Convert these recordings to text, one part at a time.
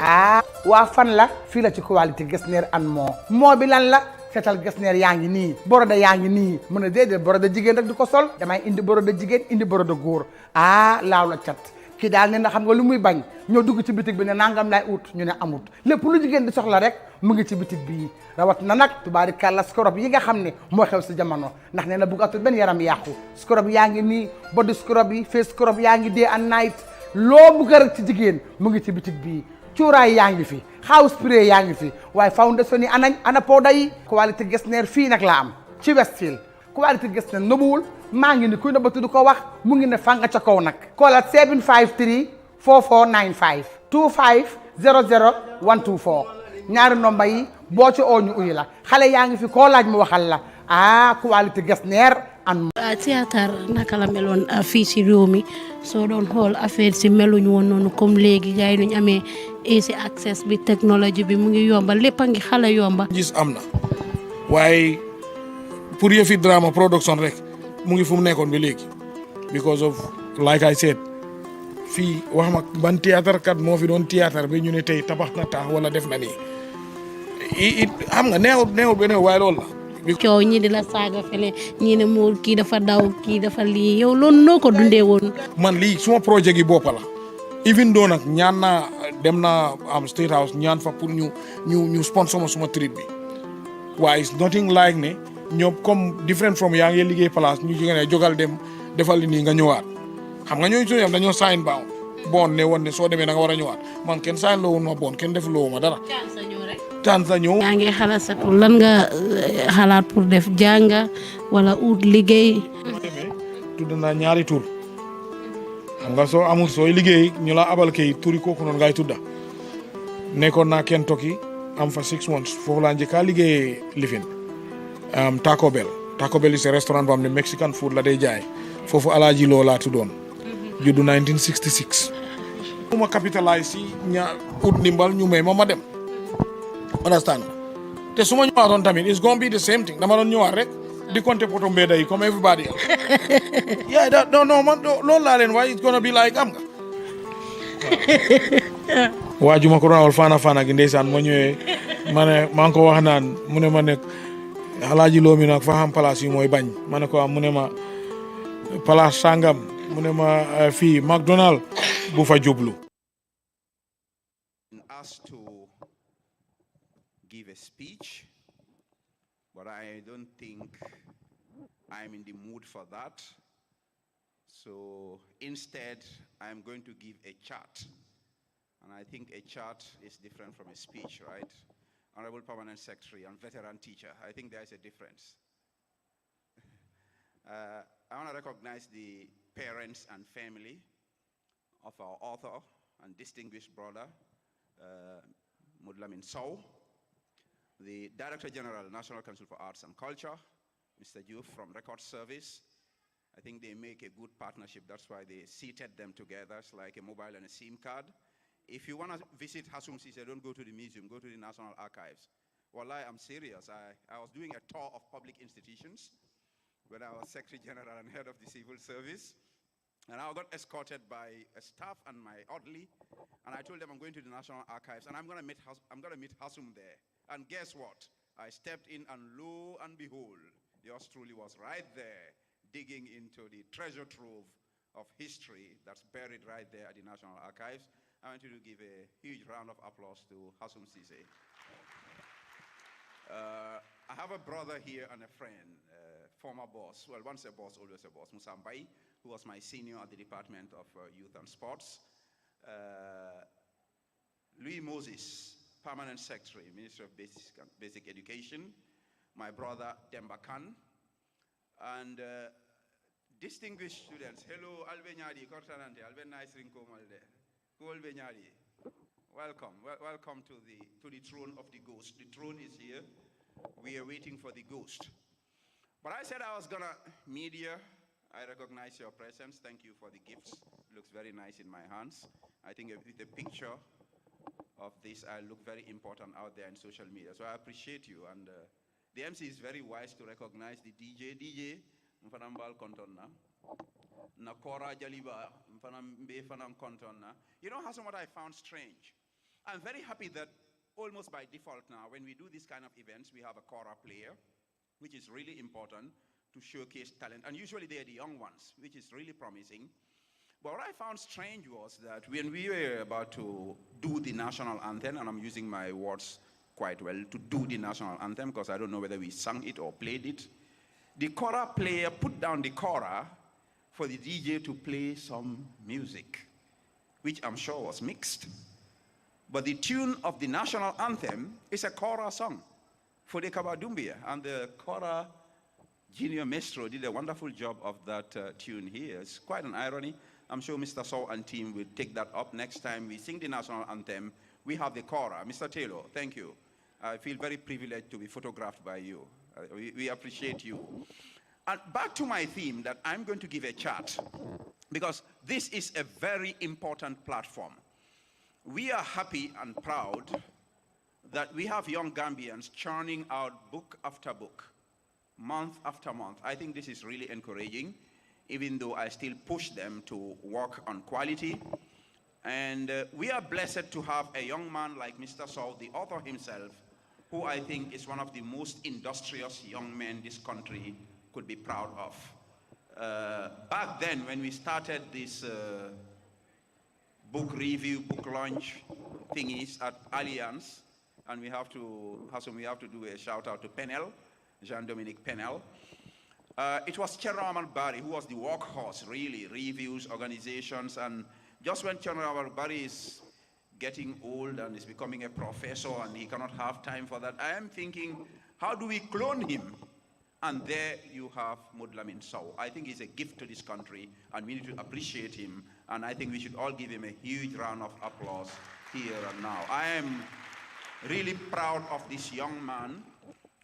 waa fan la fii la ci qualité Getzner and moo bi lan la seetal Getzner yaa ngi nii boroda yaa ngi nii mu ne déedéet boroda jigéen rek di ko sol damay indi boroda jigéen indi boroda góor laaw la cat kii daal ne na xam nga lu muy bañ ñoo dugg ci bitig bi ne nangam lay ut ñu ne amut lépp lu jigéen di soxla rek mu ngi ci bitig bii rawat na nag tubaarikàlla scrub yi nga xam ne moo xew si jamono ndax nee na buggatul benn yaram yàqu scrub yaa ngi nii body scrub yi face scrub yaa ngi day and night loo bugg rek ci jigéen mu ngi ci bitig bii cuuraay yaa ngi fi house spray yaa ngi fi waaye foundation yi ana powder yi qualité Getzner fii nag la am ci Westfield qualité Getzner nëbuwul maa ngi ni kuy nëbbatu du ko wax mu ngi ne fanga ca kaw nag call at 753 4495 25 00 124 ñaari nomba yi boo ci oo ñu uyu la xale yaa ngi fi koo laaj mu waxal la qualité Getzner and théâtre naka la meloon fii ci réew mi soo doon xool affaire si meluñu woon noonu comme léegi gars yi nuñ amee easy access bi technologie bi mu ngi yomba lépp a ngi xale yomba gis am na waaye pour yëfi drama production rek mu ngi fu mu nekkoon ba léegi because of like I said fii wax ma ban théâtre kat moo fi doon théâtre bi ñu ne tey tabax na taax wala def na nii xam nga neewul ba neew waaye loolu la coow ñii di la saaga fele ñii ne moo kii dafa daw kii dafa lii yow loolu noo ko dundee woon man lii suma projet gi boppa la even though nag ñaan naa dem naa am State House ñaan fa pour ñu sponsor ma suma trip bi waaye it's nothing like ne ñoom comme different from yaa ngi liggéey place ñu jigéen jógal dem defal li nii nga ñëwaat xam nga ñooñu suñu am dañoo sign bon ne woon ne soo demee da nga war a ñëwaat man kenn sign loo woon ma bon kenn def loo ma dara Tansa ñëw yaa ngi xalaat sa lan nga xalaat pour def jànga wala ut liggéey tudd naa ñaari tur xam nga soo amul sooy liggéey ñu la abal kay turi kooku noonu ngay tudda nekkoon naa Kentucky am fa 6 months foofu laa njëkkaa liggéey lifin Taco Bell is a restaurant boo xam ne Mexican food la day jaay foofu Alaaji Loo laa tuddoon juddu 1966 mu ma capitalise si ut ndimbal ñu may ma dem understand te su ma ñëwaatoon tamit it's gonna be the same thing dama doon ñëwaat rek di compter poto mbedda yi comme everybody else yeah non man loolu laa leen waaye it's gonna be like am nga waaju ma ko doon awal faana gi ndeysaan ma ñëwee ma ne maa ngi ko wax naan mu ne ma nekk Alaaji Loo mi nag fa xam place yi mooy bañ ma ne ko am mu ne ma place sangam mu ne ma fii McDonald bu fa jublu give a speech, but I don't think I'm in the mood for that. So instead, I'm going to give a chart. And I think a chart is different from a speech, right? Honorable Permanent Secretary and veteran teacher, I think there is a difference. I want to recognize the parents and family of our author and distinguished brother, Lamin Sowe, the Director General, National Council for Arts and Culture, Mr. Juve from Record Service. I think they make a good partnership. That's why they seated them together. It's like a mobile and a SIM card. If you want to visit Hasum Sise, don't go to the museum, go to the National Archives. Wallahi, I'm serious. I was doing a tour of public institutions when I was Secretary General and head of the Civil Service. And I got escorted by a staff and my orderly. And I told them I'm going to the National Archives and I'm going to meet Hasum there. And guess what? I stepped in and lo and behold, yours truly was right there, digging into the treasure trove of history that's buried right there at the National Archives. I want you to give a huge round of applause to Hasum Sise. I have a brother here and a friend, former boss, well, once a boss, always a boss, Musa Mbai, who was my senior at the Department of Youth and Sports. Louis Moses, Permanent Secretary, Ministry of Basic Education, my brother Demba Khan, and distinguished students. Hello, Albenyadi, Kortanante, Albenais Rinkomalde, Albenyadi. Welcome, welcome to the throne of the ghost. The throne is here. We are waiting for the ghost. But I said I was gonna media. I recognize your presence. Thank you for the gifts. It looks very nice in my hands. I think with the picture of this, I look very important out there in social media. So I appreciate you. And the MC is very wise to recognize the DJ. DJ, mfanambal kontonna. Nakora Jaliba, mfanambe fanam kontonna. You know, what I found strange? I'm very happy that almost by default now, when we do this kind of events, we have a kora player, which is really important to showcase talent. And usually they're the young ones, which is really promising. But what I found strange was that when we were about to do the national anthem, and I'm using my words quite well, to do the national anthem, because I don't know whether we sang it or played it, the kora player put down the kora for the DJ to play some music, which I'm sure was mixed. But the tune of the national anthem is a kora song for the Kabadumbia, and the kora junior maestro did a wonderful job of that tune here. It's quite an irony. I'm sure Mr. Sowe and team will take that up next time we sing the national anthem. We have the kora. Mr. Taylor, thank you. I feel very privileged to be photographed by you. We appreciate you. And back to my theme that I'm going to give a chart, because this is a very important platform. We are happy and proud that we have young Gambians churning out book after book, month after month. I think this is really encouraging, even though I still push them to work on quality. And we are blessed to have a young man like Mr. Sowe, the author himself, who I think is one of the most industrious young men this country could be proud of. Back then, when we started this book review, book launch thingies at Alliance, and we have to do a shout out to Penel, Jean-Dominique Penel. It was Chairman Barry who was the workhorse, really, reviews, organizations, and just when Chairman Barry is getting old and is becoming a professor and he cannot have time for that, I am thinking, how do we clone him? And there you have Lamin Sowe. I think he's a gift to this country, and we need to appreciate him, and I think we should all give him a huge round of applause here and now. I am really proud of this young man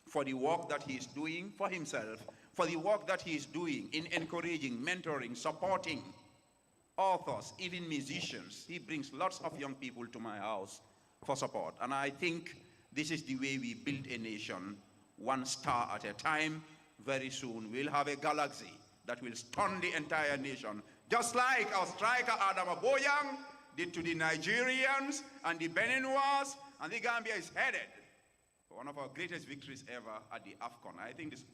for the work that he is doing for himself, for the work that he is doing in encouraging, mentoring, supporting authors, even musicians. He brings lots of young people to my house for support, and I think this is the way we build a nation, one star at a time. Very soon we'll have a galaxy that will stun the entire nation, just like our striker Adam Aboyang did to the Nigerians and the Beninois, and the Gambia is headed for one of our greatest victories ever at the AFCON. I think these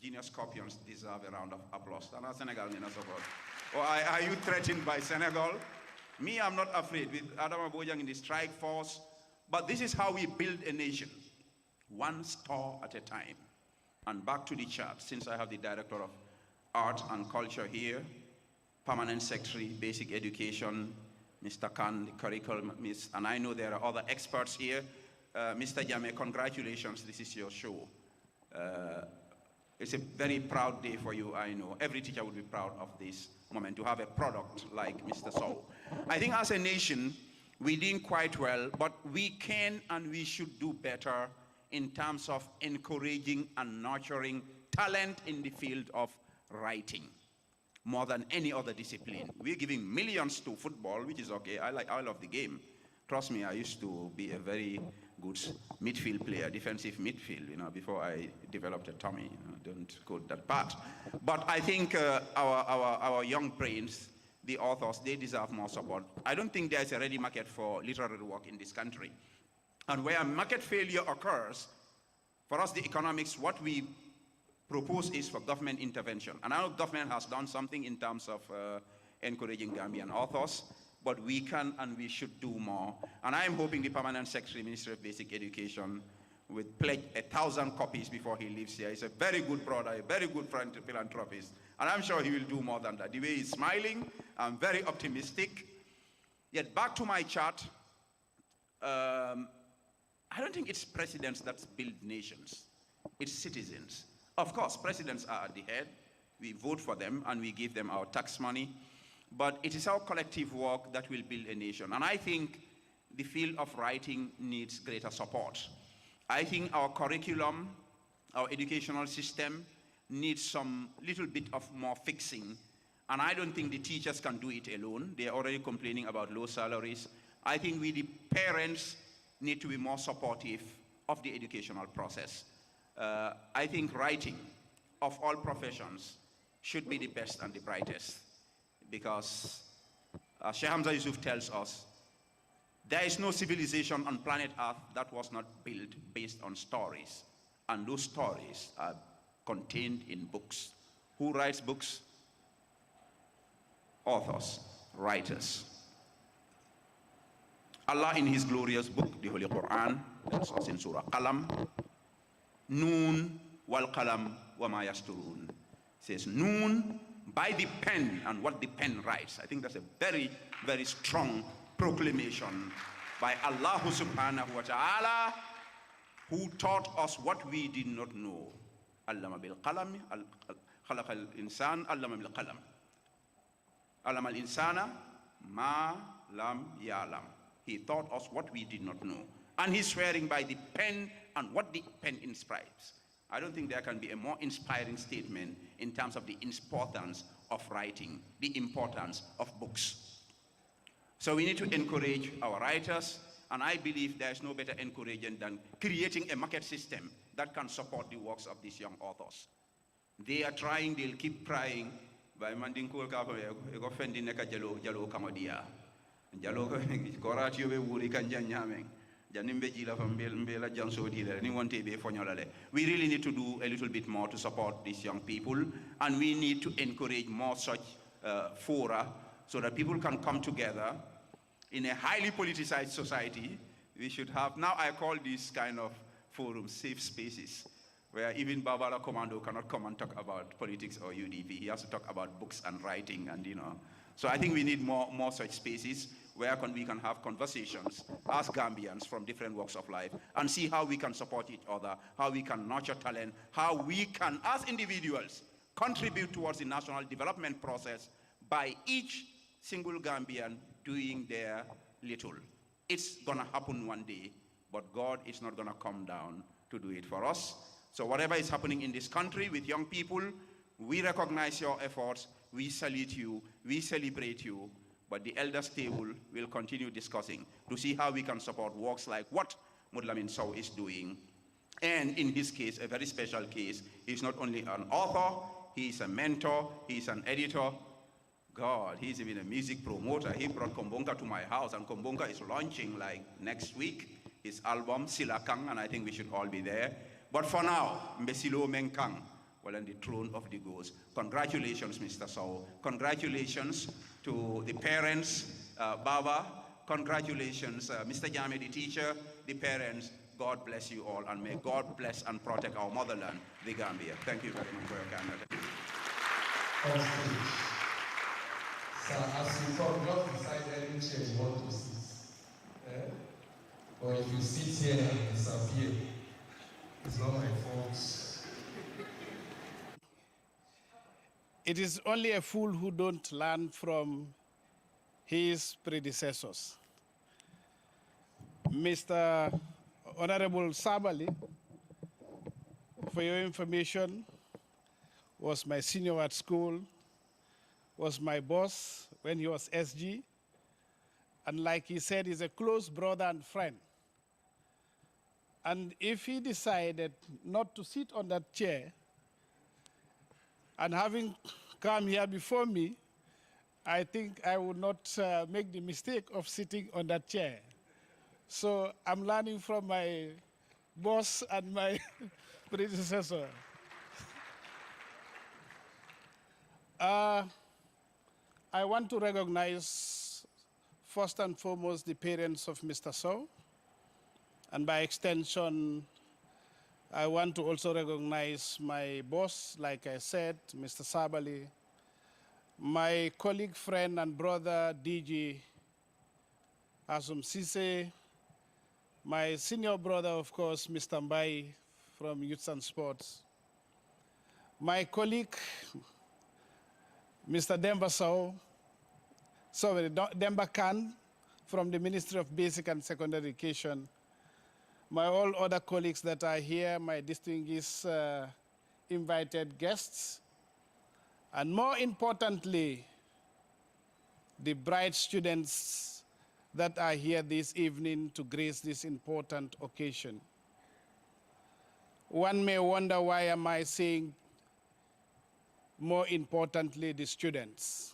Genius Scorpions deserve a round of applause. And our Senegal may not support. Or are you threatened by Senegal? Me, I'm not afraid with Adam Aboyang in the strike force, but this is how we build a nation, one star at a time. And back to the chart, since I have the Director of Art and Culture here, Permanent Secretary, Basic Education, Mr. Khan, the curriculum, and I know there are other experts here. Mr. Jame, congratulations, this is your show. It's a very proud day for you, I know. Every teacher would be proud of this moment, to have a product like Mr. Sowe. I think as a nation, we're doing quite well, but we can and we should do better in terms of encouraging and nurturing talent in the field of writing, more than any other discipline. We're giving millions to football, which is okay. I love the game. Trust me, I used to be a very good midfield player, defensive midfield, before I developed a tummy. Don't go that bad. But I think our young brains, the authors, they deserve more support. I don't think there's a ready market for literary work in this country. And where market failure occurs, for us, the economics, what we propose is for government intervention. And I know government has done something in terms of encouraging Gambian authors, but we can and we should do more. And I am hoping the Permanent Secretary, Ministry of Basic Education, will pledge 1,000 copies before he leaves here. He's a very good brother, a very good philanthropist, and I'm sure he will do more than that. The way he's smiling, I'm very optimistic. Yet back to my chart, I don't think it's presidents that build nations. It's citizens. Of course, presidents are at the head. We vote for them and we give them our tax money. But it is our collective work that will build a nation. And I think the field of writing needs greater support. I think our curriculum, our educational system needs some little bit of more fixing. And I don't think the teachers can do it alone. They are already complaining about low salaries. I think we, the parents, need to be more supportive of the educational process. I think writing, of all professions, should be the best and the brightest. Because Sheikh Hamza Yusuf tells us, There is no civilization on planet Earth that was not built based on stories. And those stories are contained in books. Who writes books? Authors, writers. Allah in his glorious book, the Holy Quran, tells us in Surah Qalam, Noon wal Qalam wa ma yasturun. Says Noon, by the pen and what the pen writes. I think that's a very, very strong proclamation by Allah subhanahu wa ta'ala, who taught us what we did not know. Allama bil qalam, khalaqa al insan, allama bil qalam. Allama al insana ma lam ya'lam. He taught us what we did not know. And he's swearing by the pen and what the pen inscribes. I don't think there can be a more inspiring statement in terms of the importance of writing, the importance of books. So we need to encourage our writers, and I believe there is no better encouragement than creating a market system that can support the works of these young authors. They are trying, they'll keep trying. By mandinko ka ko fendi neka jalo kamadia. Jalo ko ratio be wuri kan janyameng. Janimbe jila fam mbela janso dile ni wonte be fonyolale. We really need to do a little bit more to support these young people, and we need to encourage more such fora so that people can come together in a highly politicized society. We should have, now I call these kind of forums safe spaces, where even Barbara Commando cannot come and talk about politics or UDP. He has to talk about books and writing and, you know. So I think we need more such spaces where we can have conversations as Gambians from different walks of life and see how we can support each other, how we can nurture talent, how we can, as individuals, contribute towards the national development process by each single Gambian doing their little. It's gonna happen one day, but God is not gonna come down to do it for us. So whatever is happening in this country with young people, we recognize your efforts, we salute you, we celebrate you, but the elders table will continue discussing to see how we can support works like what Lamin Sowe is doing. And in his case, a very special case, he's not only an author, he's a mentor, he's an editor. God, he's even a music promoter. He brought Kombonga to my house, and Kombonga is launching like next week, his album, Silakang, and I think we should all be there. But for now, Mbesilo Menkang, well, on the throne of the ghost. Congratulations, Mr. Sowe. Congratulations to the parents, Baba. Congratulations, Mr. Jame, the teacher, the parents. God bless you all, and may God bless and protect our motherland, the Gambia. Thank you very much for your kind attention. So as you come, not decide any chair you want to sit. Or if you sit here and disappear, it's not my fault. It is only a fool who don't learn from his predecessors. Mr. Honorable Sabali, for your information, was my senior at school, was my boss when he was SG, and like he said, he's a close brother and friend. And if he decided not to sit on that chair, and having come here before me, I think I would not make the mistake of sitting on that chair. So I'm learning from my boss and my predecessor. I want to recognize, first and foremost, the parents of Mr. Sowe, and by extension, I want to also recognize my boss, like I said, Mr. Sabali, my colleague, friend, and brother, DG Asum Sise, my senior brother, of course, Mr. Mbai from Youth and Sports, my colleague, Mr. Demba Khan from the Ministry of Basic and Secondary Education, my all other colleagues that are here, my distinguished invited guests, and more importantly, the bright students that are here this evening to grace this important occasion. One may wonder, why am I saying, more importantly, the students?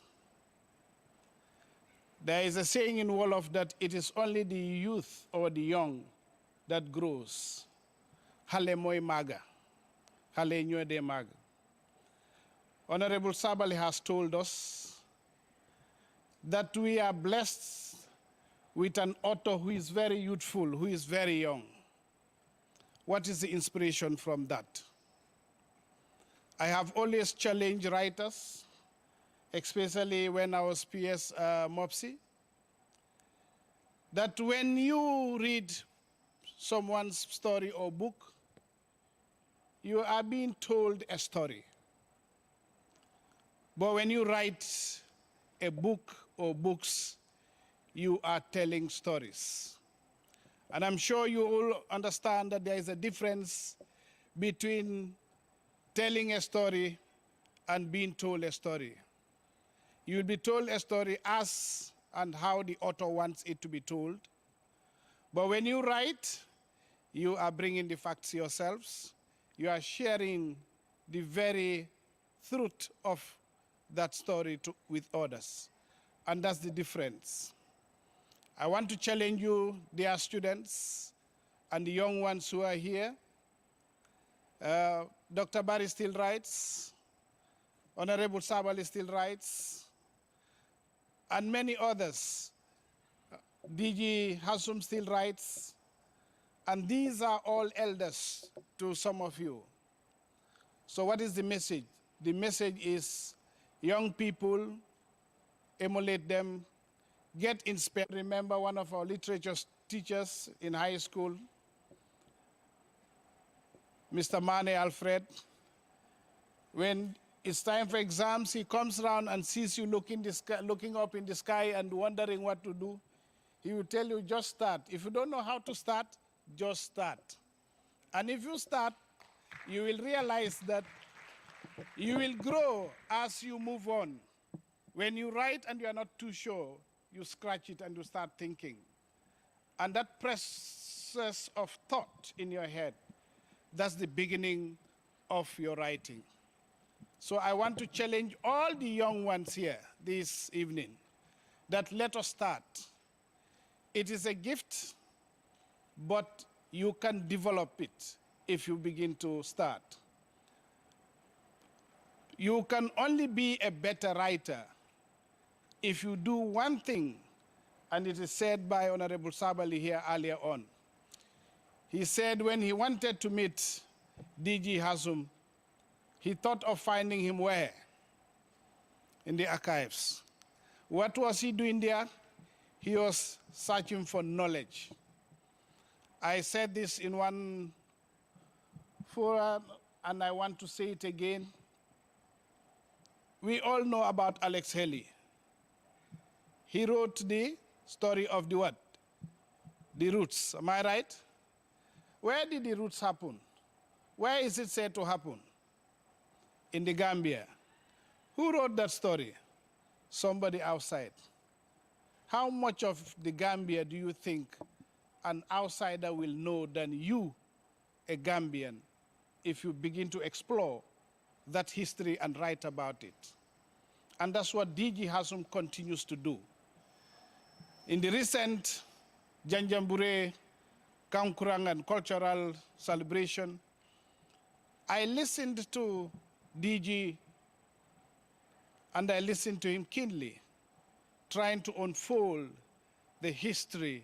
There is a saying in Wolof that it is only the youth or the young that grows. Hale moy maga. Hale nyoy de maga. Honorable Sabali has told us that we are blessed with an author who is very youthful, who is very young. What is the inspiration from that? I have always challenged writers, especially when I was PS MOPSI, that when you read someone's story or book, you are being told a story. But when you write a book or books, you are telling stories. And I'm sure you all understand that there is a difference between telling a story and being told a story. You will be told a story as and how the author wants it to be told. But when you write, you are bringing the facts yourselves. You are sharing the very truth of that story with others. And that's the difference. I want to challenge you, dear students, and the young ones who are here. Dr. Barry still writes, Honorable Sabali still writes, and many others. DG Hasum still writes, and these are all elders to some of you. So what is the message? The message is young people, emulate them, get inspired. Remember one of our literature teachers in high school, Mr. Mane Alfred. When it's time for exams, he comes around and sees you looking up in the sky and wondering what to do. He will tell you, just start. If you don't know how to start, just start. And if you start, you will realize that you will grow as you move on. When you write and you are not too sure, you scratch it and you start thinking. And that process of thought in your head, that's the beginning of your writing. So I want to challenge all the young ones here this evening that let us start. It is a gift, but you can develop it if you begin to start. You can only be a better writer if you do one thing, and it is said by Honorable Sabali here earlier on. He said when he wanted to meet DG Hasum, he thought of finding him where? In the archives. What was he doing there? He was searching for knowledge. I said this in one forum, and I want to say it again. We all know about Alex Haley. He wrote the story of the what? The roots, am I right? Where did the roots happen? Where is it said to happen? In the Gambia. Who wrote that story? Somebody outside. How much of the Gambia do you think an outsider will know than you, a Gambian, if you begin to explore that history and write about it? And that's what DG Hasum continues to do. In the recent Janjambure Kankurang and cultural celebration, I listened to DG and I listened to him keenly, trying to unfold the history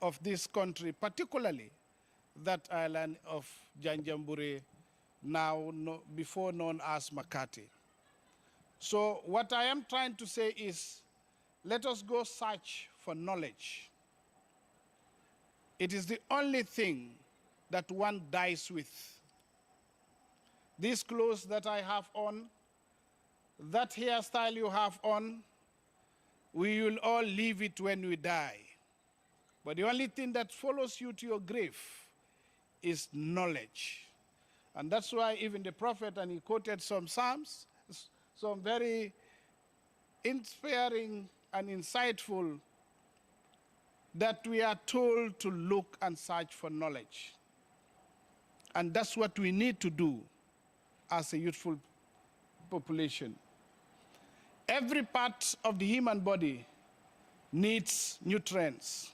of this country, particularly that island of Janjambure, now before known as Makati. So what I am trying to say is, let us go search for knowledge. It is the only thing that one dies with. These clothes that I have on, that hairstyle you have on, we will all leave it when we die. But the only thing that follows you to your grave is knowledge. And that's why even the prophet, and he quoted some psalms, some very inspiring and insightful, that we are told to look and search for knowledge. And that's what we need to do as a youthful population. Every part of the human body needs nutrients.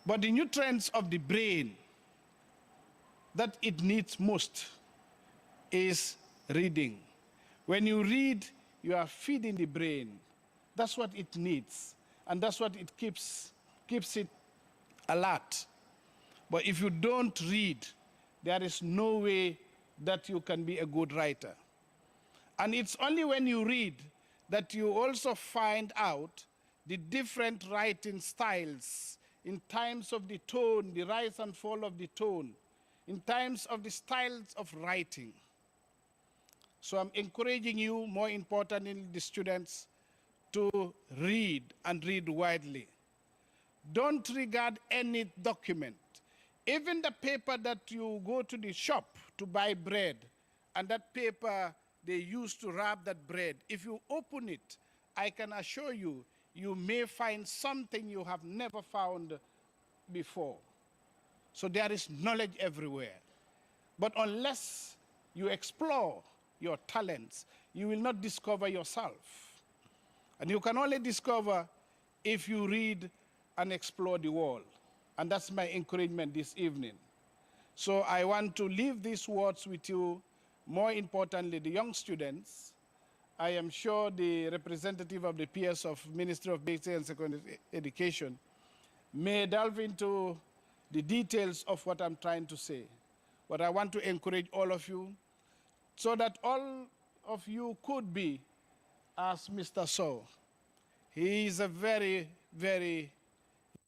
But the nutrients of the brain that it needs most is reading. When you read, you are feeding the brain. That's what it needs. And that's what it keeps it alert. But if you don't read, there is no way that you can be a good writer. And it's only when you read that you also find out the different writing styles in times of the tone, the rise and fall of the tone, in times of the styles of writing. So I'm encouraging you, more importantly, the students, to read and read widely. Don't regard any document, even the paper that you go to the shop to buy bread, and that paper they use to wrap that bread. If you open it, I can assure you, you may find something you have never found before. So there is knowledge everywhere. But unless you explore your talents, you will not discover yourself. And you can only discover if you read and explore the world. And that's my encouragement this evening. So I want to leave these words with you, more importantly, the young students. I am sure the representative of the peers of Ministry of Basic and Secondary Education may delve into the details of what I'm trying to say. But I want to encourage all of you so that all of you could be as Mr. Sowe. He is a very, very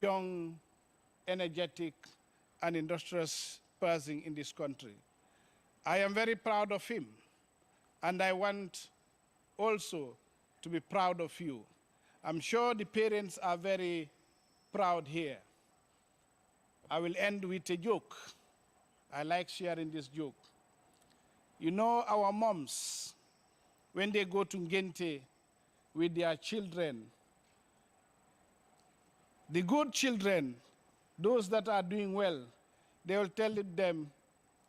young, energetic, and industrious person in this country. I am very proud of him, and I want also to be proud of you. I'm sure the parents are very proud here. I will end with a joke. I like sharing this joke. You know, our moms, when they go to Ngente with their children, the good children, those that are doing well, they will tell them,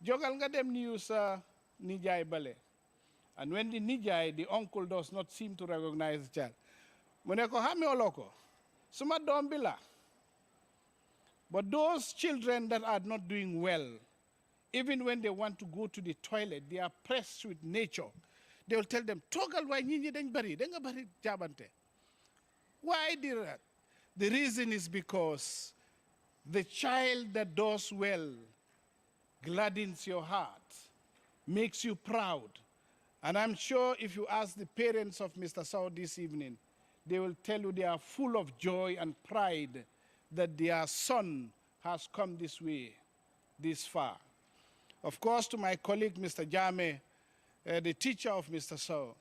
jogal nga dem niyu sa nijay bale. And when the nijay, the uncle, does not seem to recognize the child, moneko hami oloko, suma dombila. But those children that are not doing well, even when they want to go to the toilet, they are pressed with nature. They will tell them, togal wa nyinyi den bari, denga bari jabante. Why did that? The reason is because the child that does well gladdens your heart, makes you proud. And I'm sure if you ask the parents of Mr. Sowe this evening, they will tell you they are full of joy and pride that their son has come this way, this far. Of course, to my colleague, Mr. Jame, the teacher of Mr. Sowe,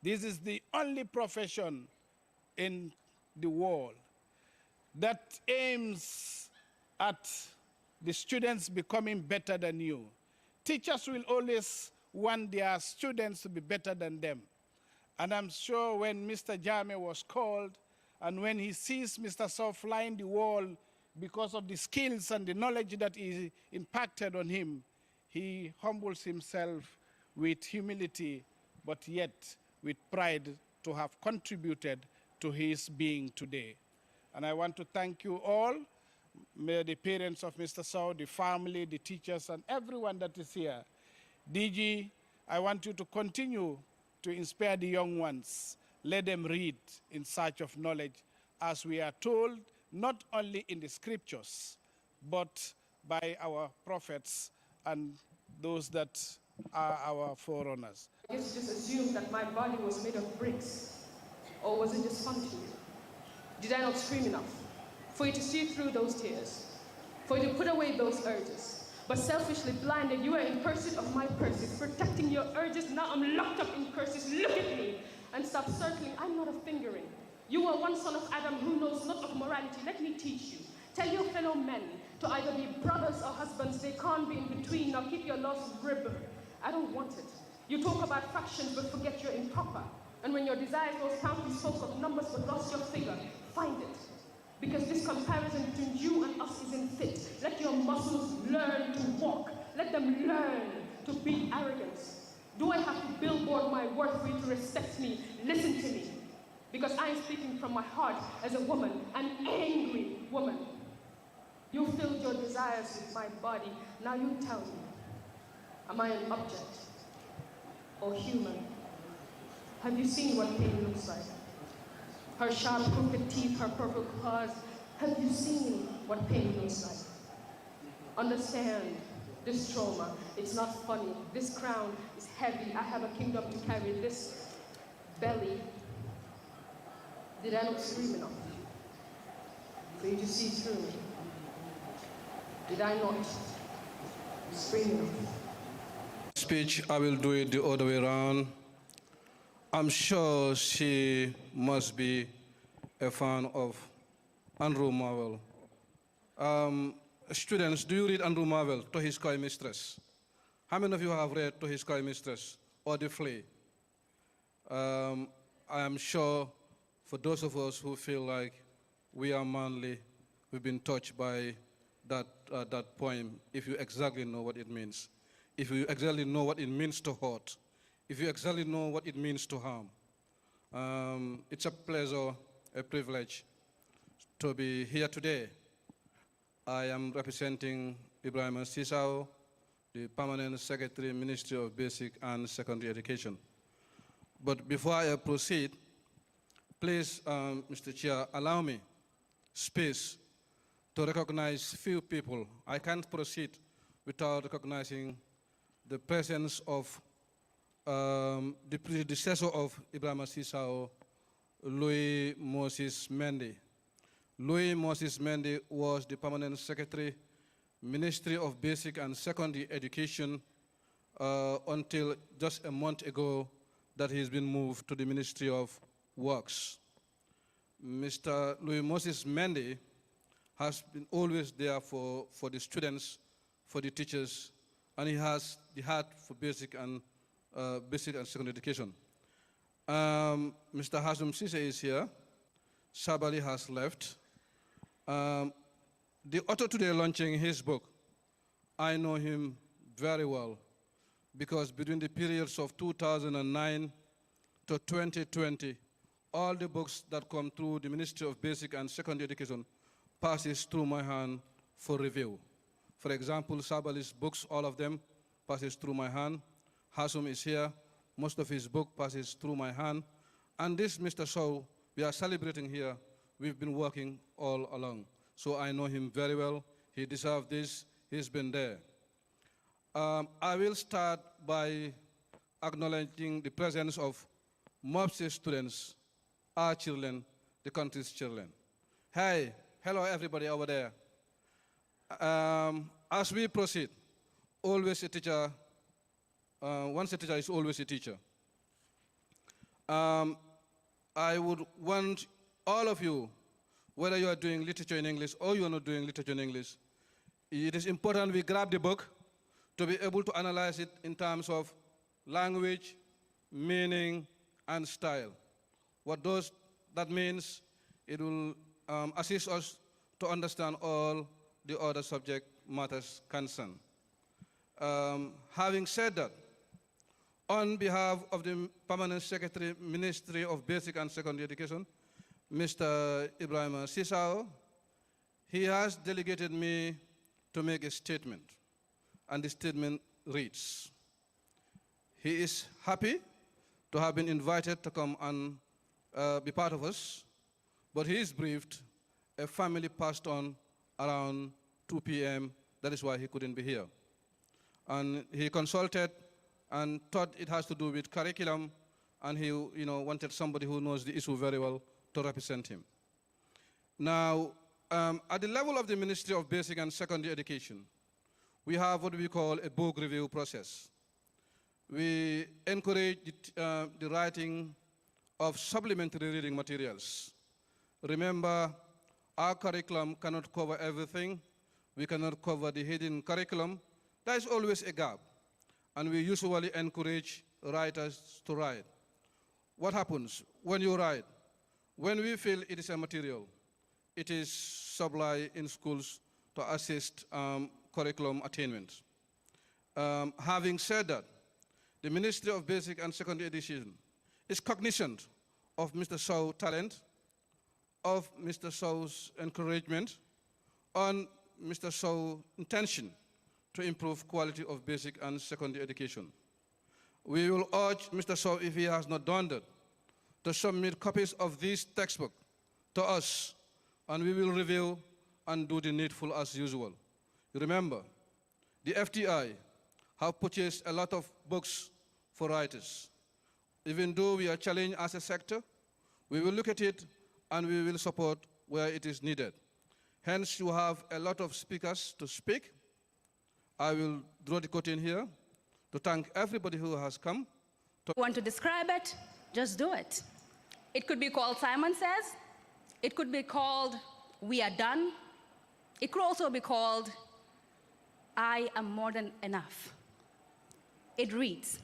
this is the only profession in the world that aims at the students becoming better than you. Teachers will always want their students to be better than them. And I'm sure when Mr. Jame was called, and when he sees Mr. Sowe flying the wall because of the skills and the knowledge that is impacted on him, he humbles himself with humility, but yet with pride to have contributed to his being today. And I want to thank you all, the parents of Mr. Sowe, the family, the teachers, and everyone that is here. DG, I want you to continue to inspire the young ones. Let them read in search of knowledge, as we are told, not only in the scriptures, but by our prophets and those that are our forerunners. I guess just assumed that my body was made of bricks. Or was it just fun to you? Did I not scream enough? For you to see through those tears, for you to put away those urges, but selfishly blinded, you are in pursuit of my pursuit, protecting your urges. Now I'm locked up in curses. Look at me and stop circling. I'm not a fingering. You are one son of Adam who knows not of morality. Let me teach you. Tell your fellow men to either be brothers or husbands. They can't be in between. Now keep your lost rib. I don't want it. You talk about fractions but forget you're improper. And when your desires goes count, you spoke of numbers but lost your figure. Find it. Because this comparison between you and us isn't fit. Let your muscles learn to walk. Let them learn to beat arrogance. Do I have to billboard my worth for you to respect me? Listen to me. Because I am speaking from my heart as a woman, an angry woman. You filled your desires with my body. Now you tell me, am I an object or human? Have you seen what pain looks like? Her sharp, crooked teeth, her purple claws. Have you seen what pain looks like? Understand this trauma. It's not funny. This crown is heavy. I have a kingdom to carry. This belly. Did I not scream enough for you to see through me? Did I not scream enough? Speech, I will do it the other way around. I'm sure she must be a fan of Andrew Marvell. Students, do you read Andrew Marvell, To His Coy Mistress? How many of you have read To His Coy Mistress or The Flea? I am sure for those of us who feel like we are manly, we've been touched by that poem, if you exactly know what it means. If you exactly know what it means to hurt, if you exactly know what it means to harm. It's a pleasure, a privilege to be here today. I am representing Lamin Sowe, the Permanent Secretary, Ministry of Basic and Secondary Education. But before I proceed, please, Mr. Chair, allow me space to recognize few people. I can't proceed without recognizing the presence of the predecessor of Lamin Sowe, Louis Moses Mendy. Louis Moses Mendy was the Permanent Secretary, Ministry of Basic and Secondary Education until just a month ago that he's been moved to the Ministry of Works. Mr. Louis Moses Mendy has been always there for the students, for the teachers, and he has the heart for basic and secondary education. Mr. Hasum Sise is here. Sabali has left. The author today launching his book, I know him very well because between the periods of 2009 to 2020, all the books that come through the Ministry of Basic and Secondary Education passes through my hand for review. For example, Sabali's books, all of them, passes through my hand. Hasum is here. Most of his book passes through my hand. And this Mr. Sowe, we are celebrating here. We've been working all along. So I know him very well. He deserves this. He's been there. I will start by acknowledging the presence of MOPSI students, our children, the country's children. Hey, hello everybody over there. As we proceed, always a teacher, once a teacher is always a teacher. I would want all of you, whether you are doing literature in English or you are not doing literature in English, it is important we grab the book to be able to analyze it in terms of language, meaning, and style. What that means, it will assist us to understand all the other subject matters concerned. Having said that, on behalf of the Permanent Secretary, Ministry of Basic and Secondary Education, Mr. Lamin Sowe, he has delegated me to make a statement, and the statement reads, he is happy to have been invited to come and be part of us, but he is briefed, a family passed on around 2 p.m., that is why he couldn't be here. And he consulted and thought it has to do with curriculum, and he wanted somebody who knows the issue very well to represent him. Now, at the level of the Ministry of Basic and Secondary Education, we have what we call a book review process. We encourage the writing of supplementary reading materials. Remember, our curriculum cannot cover everything. We cannot cover the hidden curriculum. There is always a gap, and we usually encourage writers to write. What happens when you write? When we feel it is a material, it is supplied in schools to assist curriculum attainment. Having said that, the Ministry of Basic and Secondary Education is cognizant of Mr. Sowe's talent, of Mr. Sowe's encouragement, on Mr. Sowe's intention to improve quality of basic and secondary education. We will urge Mr. Sowe, if he has not done that, to submit copies of this textbook to us, and we will review and do the needful as usual. Remember, the FTI have purchased a lot of books for writers. Even though we are challenged as a sector, we will look at it and we will support where it is needed. Hence, you have a lot of speakers to speak. I will draw the curtain here to thank everybody who has come. Want to describe it? Just do it. It could be called Simon Says. It could be called We Are Done. It could also be called I Am More Than Enough. It reads,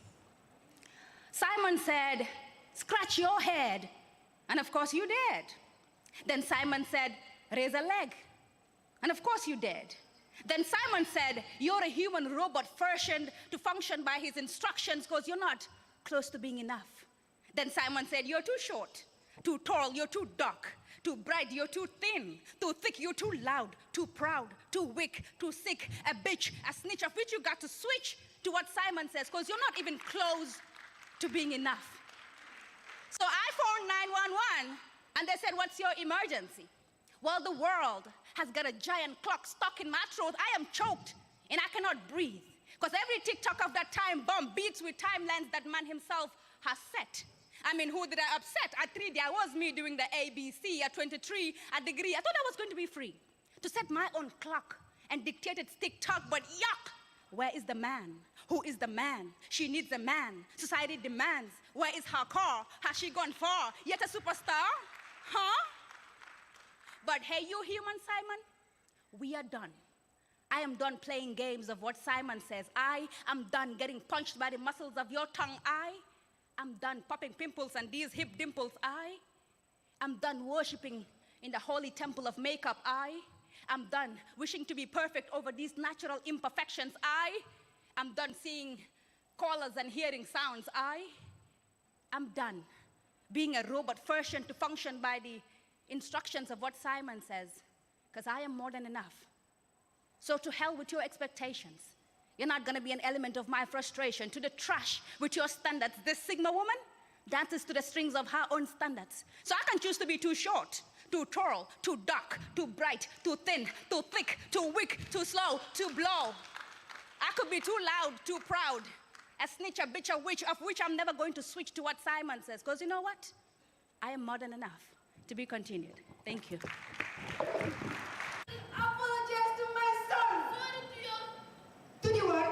Simon said, scratch your head. And of course you did. Then Simon said, raise a leg. And of course you did. Then Simon said, you're a human robot fashioned to function by his instructions because you're not close to being enough. Then Simon said, you're too short, too tall, you're too dark, too bright, you're too thin, too thick, you're too loud, too proud, too weak, too sick, a bitch, a snitch, of which you got to switch to what Simon says because you're not even close to being enough. So I phoned 911 and they said, what's your emergency? Well, the world has got a giant clock stuck in my throat. I am choked and I cannot breathe because every tick-tock of that time bomb beats with timelines that man himself has set. I mean, who did I upset? At 3, there was me doing the ABC. At 23, a degree. I thought I was going to be free to set my own clock and dictate its tick-tock, but yuck! Where is the man? Who is the man? She needs a man. Society demands. Where is her car? Has she gone far? Yet a superstar? Huh? But hey, you human Simon, we are done. I am done playing games of what Simon says. I am done getting punched by the muscles of your tongue. I am done popping pimples and these hip dimples. I am done worshiping in the holy temple of makeup. I am done wishing to be perfect over these natural imperfections. I am done seeing colors and hearing sounds. I am done being a robot version to function by the instructions of what Simon says, because I am more than enough. So to hell with your expectations. You're not going to be an element of my frustration. To the trash with your standards. This Sigma woman dances to the strings of her own standards. So I can choose to be too short, too tall, too dark, too bright, too thin, too thick, too weak, too slow, too blow. I could be too loud, too proud, a snitch, a bitch, a witch, of which I'm never going to switch to what Simon says. Because you know what? I am more than enough. To be continued. Thank you. Apologize to my son. Sorry to you. To the what?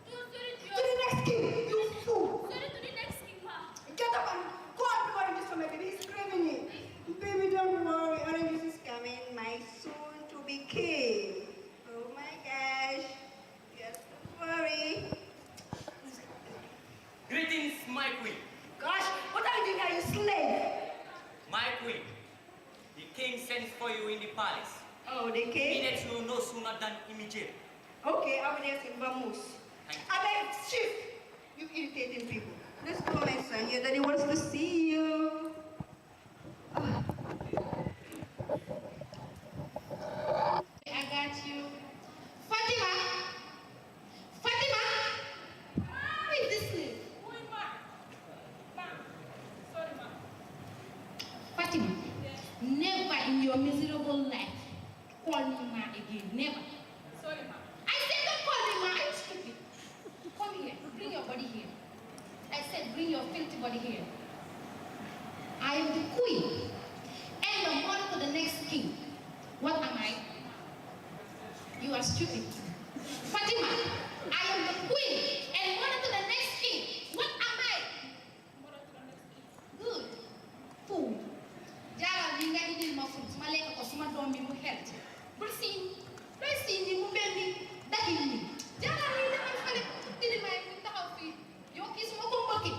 Sorry to you. To the next king, you fool. Sorry to the next king, ma. Get up and go out before this for me. He's screaming it. Baby, don't worry. Orange is coming. My soon to be king. Oh my gosh. Yes, don't worry. Greetings, my queen. Gosh, what are you doing here, you slave? My queen, the king sends for you in the palace. Oh, the king? Minutes you no sooner than immediate. Okay, I'll be there in Vamoose. I beg, shift. You irritating people. Let's go, my son. Your daddy wants to see you. I got you. Fatima! Fatima! Who is this slave? Who is ma? Ma. Sorry, ma. Fatima, yes. Never in your miserable life call me ma again. Never. Sorry, ma. I said don't call me ma. I'm stupid. Come here. Bring your body here. I said bring your filthy body here. I am the queen and the mother to the next king. What am I? You are stupid. Fatima, I am the queen and mother to the next king. What am I? Mother to the next king. Good. Fool. Jara linga idil ma food. Suma leka ko suma dom bi mu health. Bul sin. Doy sin ni mu bendi dahil ni. Jara ni demal fale dili may mu taxaw fi. Yo ki suma ko mbokki.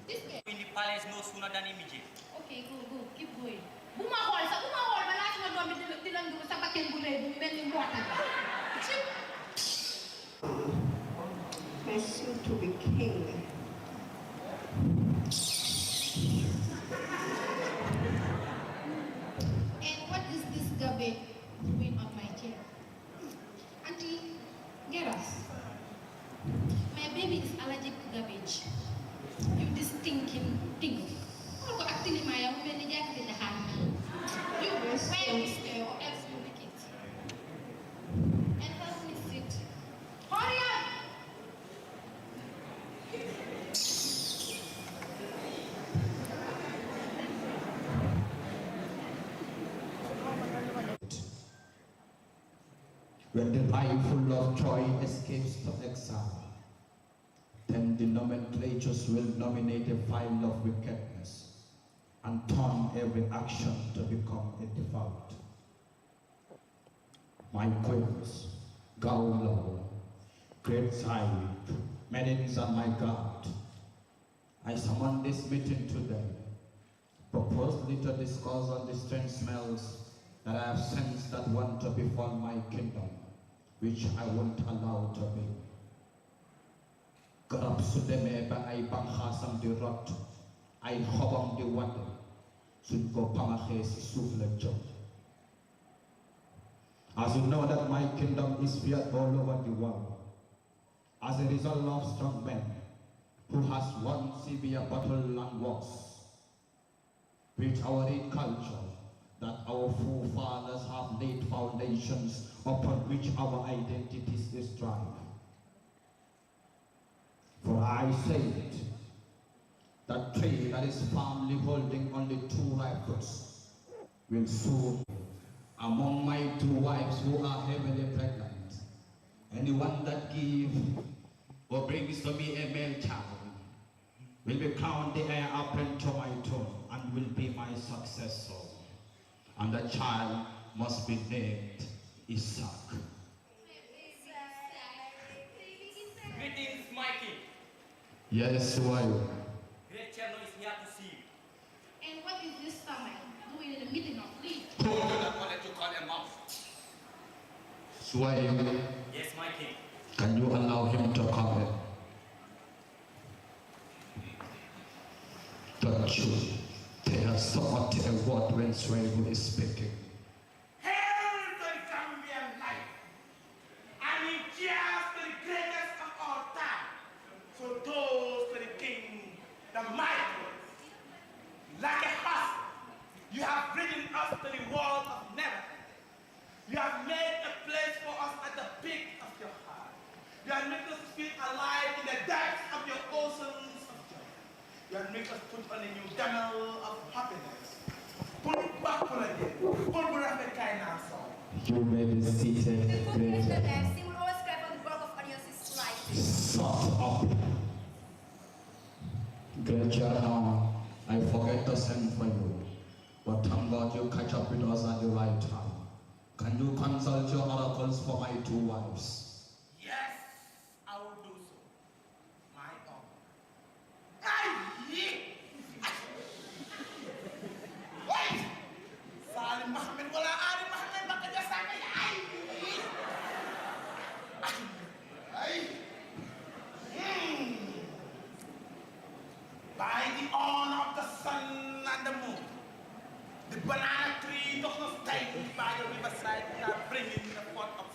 This guy. In the palace no sooner than immediate. Okay, go. Keep going. Buma hol sa bala suma dom bi dilang dulu sa bakken bu lay bu melni mbota. My soon to be king. garbage. You this stinking thing. I'll go acting in my own when the jacket in the hand. You will stay or else you make it. And help me sit. Hurry up! When the rifle of joy escapes to exile, then the nomenclatures will nominate a file of wickedness and turn every action to become a default. My queens, Gaulo, great Sahib, maidens and my God, I summon this meeting today, purposely to discuss on the strange smells that I have sensed that want to befall my kingdom, which I won't allow to be. Garab sudeme ba ay banghasam di rot, ay hobam di wad, sud ko pamahe si suuf la jom. As you know that my kingdom is feared all over the world, as a result of strong men who has won severe battle and wars, with our rich culture, that our forefathers have laid foundations upon which our identities is thrive. For I said that tree that is firmly holding only 2 rifles will soon, among my 2 wives who are heavily pregnant, anyone that gives or brings to me a male child will be crowned the heir apparent to my throne and will be my successor. And the child must be named Isaac. Greetings, my king. Yes, who are you? Great Cherno is here to see you. And what is this summon doing in the middle of leave? Who do not want to call him up? Swahili, Yes, my king. can you allow him to come in? Don't you dare so utter a word when Swahili is speaking. Hail to the Gambian life, and in cheers to the greatest of all time. So toast to the king, the mighty. Like a horse, you have ridden us to the wall of never. You have made a place for us at the peak of your heart. You have made us feel alive in the depths of your oceans of joy. You have made us put on a new camel of happiness. Pull it back for a day. Pull back the kind of song. You may be seated, The cook is the greater. best. He will always cry for the bulk of onions is sliced. Shut up. Greater now, I forget to send for you, but thank God you catch up with us at the right time. Can you consult your oracles for my 2 wives? Yes, I will do so. My own. Ay! Wait! Salim Mohammed wala Ali Mohammed baka dyan sa akin. Ay! Ay! By the honor of the sun and the moon, the banana tree does not stand by the riverside without bringing the forth of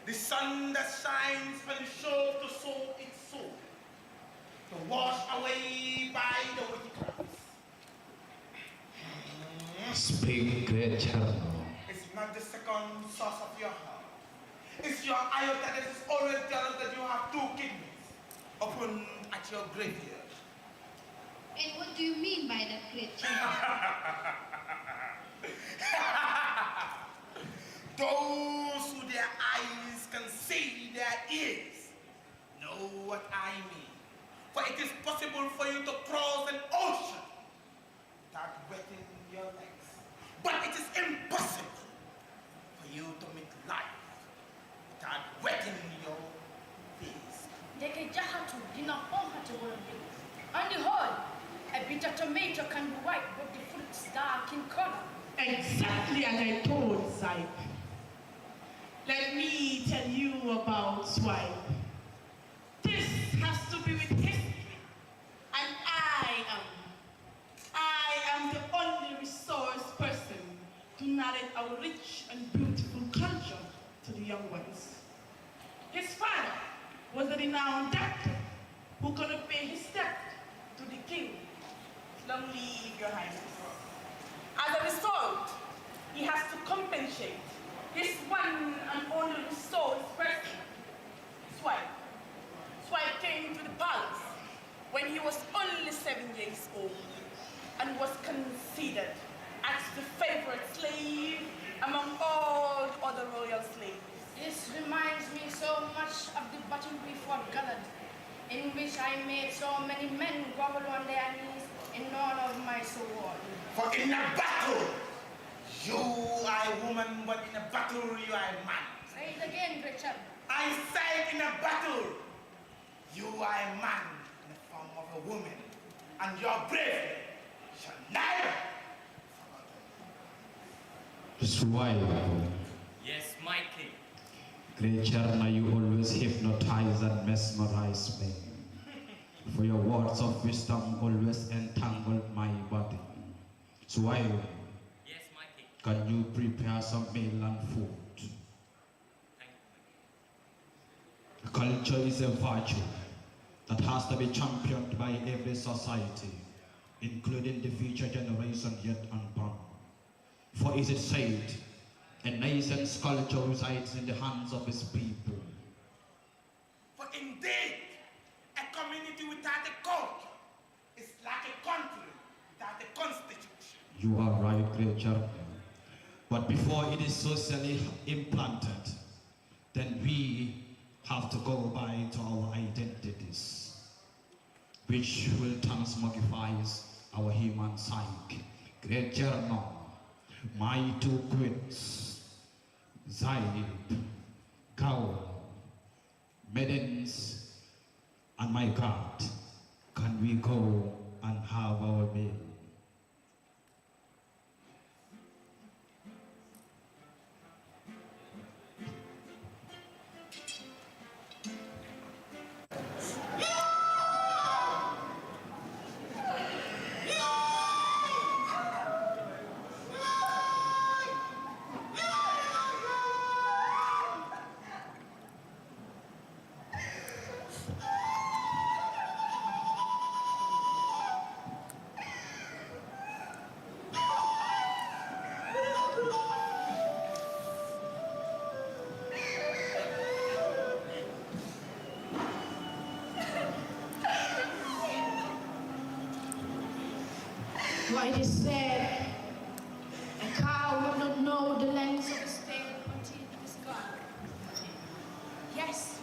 the sun that shines on the shore to sow its soul, to wash away by the wicked clouds. Speak, greater. It's not the second source of your heart. It's your iota that is always jealous that you have 2 kidneys open at your graveyard. And what do you mean by that, great child? Those who their eyes can see their ears know what I mean. For it is possible for you to cross an ocean without wetting your legs. But it is impossible for you to meet life without wetting your face. Deke jahatu dina ohate wonde. On the whole, a bitter tomato can be white, but the fruit's dark in color. Exactly as I told Swipe. Let me tell you about Swipe. This has to be with history. And I am the only resource person to narrate our rich and beautiful culture to the young ones. His father was a renowned doctor who cannot pay his debt to the king. Long live your highness. As a result, he has to compensate his one and only resource person, Swipe. Swipe came to the palace when he was only 7 years old and was considered as the favorite slave among all the other royal slaves. This reminds me so much of the battle we fought Gallad, in which I made so many men grovel on their knees in honor of my sword. For in a battle, you are a woman, but in a battle you are a man. Say it again, Richard. I said in a battle, you are a man in the form of a woman, and your bravery shall never. Swipe. Yes, my king. Great Charna, you always hypnotize and mesmerize me. For your words of wisdom always entangled my body. Swipe. Yes, my king. Can you prepare some meal and food? Culture is a virtue that has to be championed by every society, including the future generation yet unborn. For is it said, a nation's culture resides in the hands of its people. For indeed, a community without a culture is like a country without a constitution. You are right, great Charna. But before it is socially implanted, then we have to go by to our identities, which will transmogrify our human psyche. Great Charna, my two queens, Zaid, Gaul, maidens, and my God, can we go and have our meal? Why it is said, a cow will not know the length of its tail until it is gone. Yes,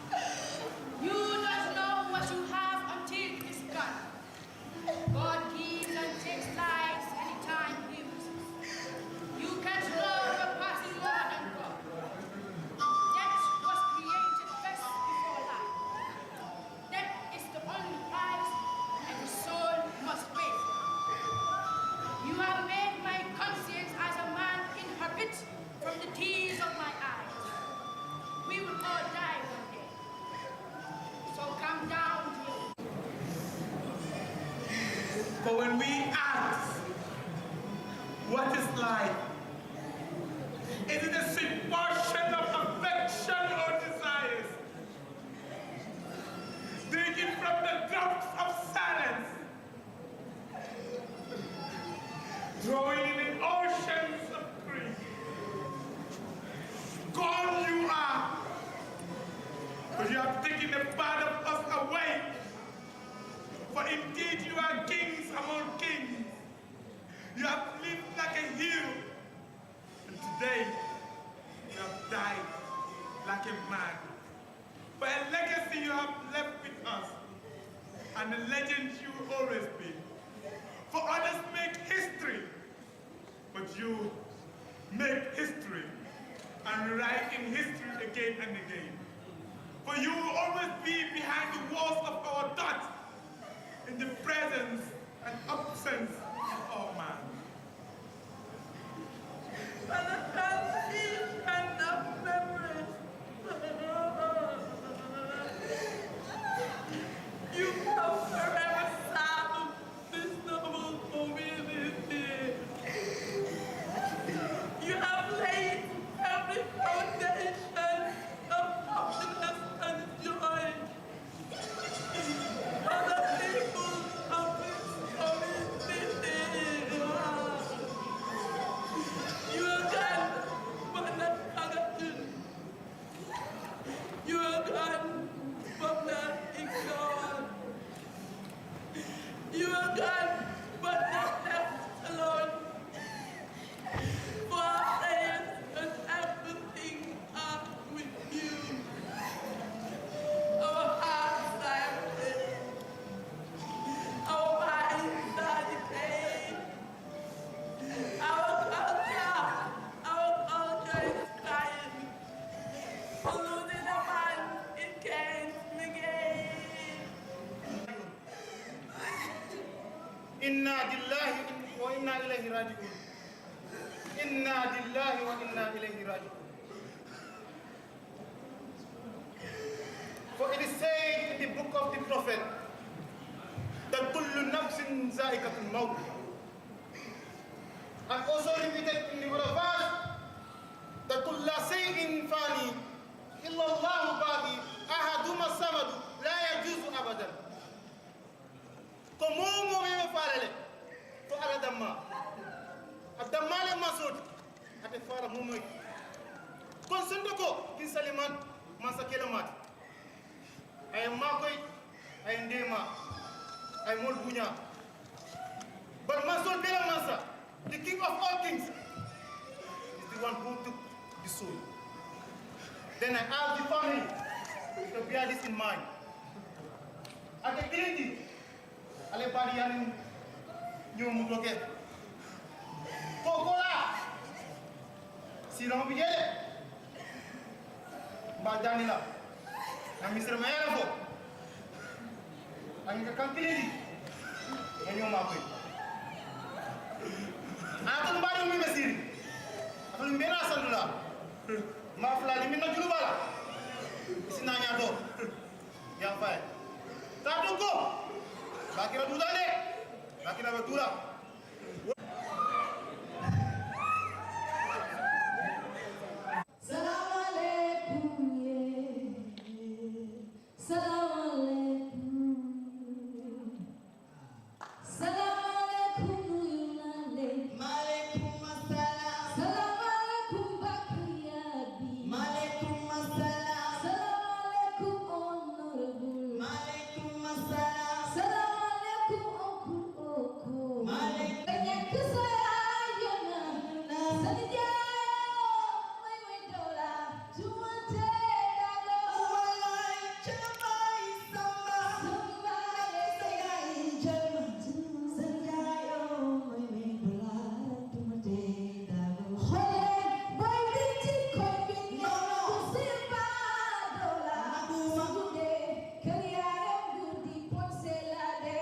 you don't know what you have until it is gone. God gives and takes lives anytime he wishes. You can't love a passing Lord and God. Death was created first before life. Death is the only price and the soul must pay for. You have made my conscience as a man inhabit from the tears of my eyes. We will all die one day. So come down, dear. For when we ask, what is life? Is it a sweet portion of affection or desires? Drinking from the drops of silence, drawing in the oceans of grief. Gone you are, but you have taken the part of us away. For indeed you are kings among kings. You have lived like a hero, and today you have died like a man. For a legacy you have left with us, and a legend you will always be. For others make history, but you make history and rewrite in history again and again. For you will always be behind the walls of our thoughts, in the presence and absence of our man. And I can't see enough memories. You have forever saddled this noble community. You have laid every foundation of happiness and joy. inna lillahi wa inna ilayhi raji'un. Inna lillahi wa inna ilayhi raji'un. For it is said in the book of the prophet that kullu nafsin za'iqatul maut. And also repeated in the word of God that kullu shay'in fani illa Allahu baqi ahaduma samadu la yajuzu abadan. Como me farele to ala damma adamma le masud ate fara mumoy kon sendo ko kin saliman masa kelamat ay makoy ay ndema ay mol bunya but masud bela masa the king of all kings is the one who took the soul. Then I ask the family to bear this in mind. At the Trinity, ale barian nyumu bloke kokola silong bigele badanila na misir mayala fo ang kakantilidi nyumu makoy atun bari mi mesiri atun mbena sandula mafla limin na julubala sinanya do yang fay tatungo bakira dudane bakira betura Salam alaikum ye Salam alaikum Salam alaikum yunale Malaikum assalam Salam alaikum bakriyabi Malaikum assalam Salam alaikum honorable Malaikum assalam Salam alaikum okul banyak kesayana sanija mai dola cuma tedago walai chamai samba samba sayai jalma sanjayo mai dola cuma tedago hole boy binti kopi no simba dola sude kariya gudi ponsela de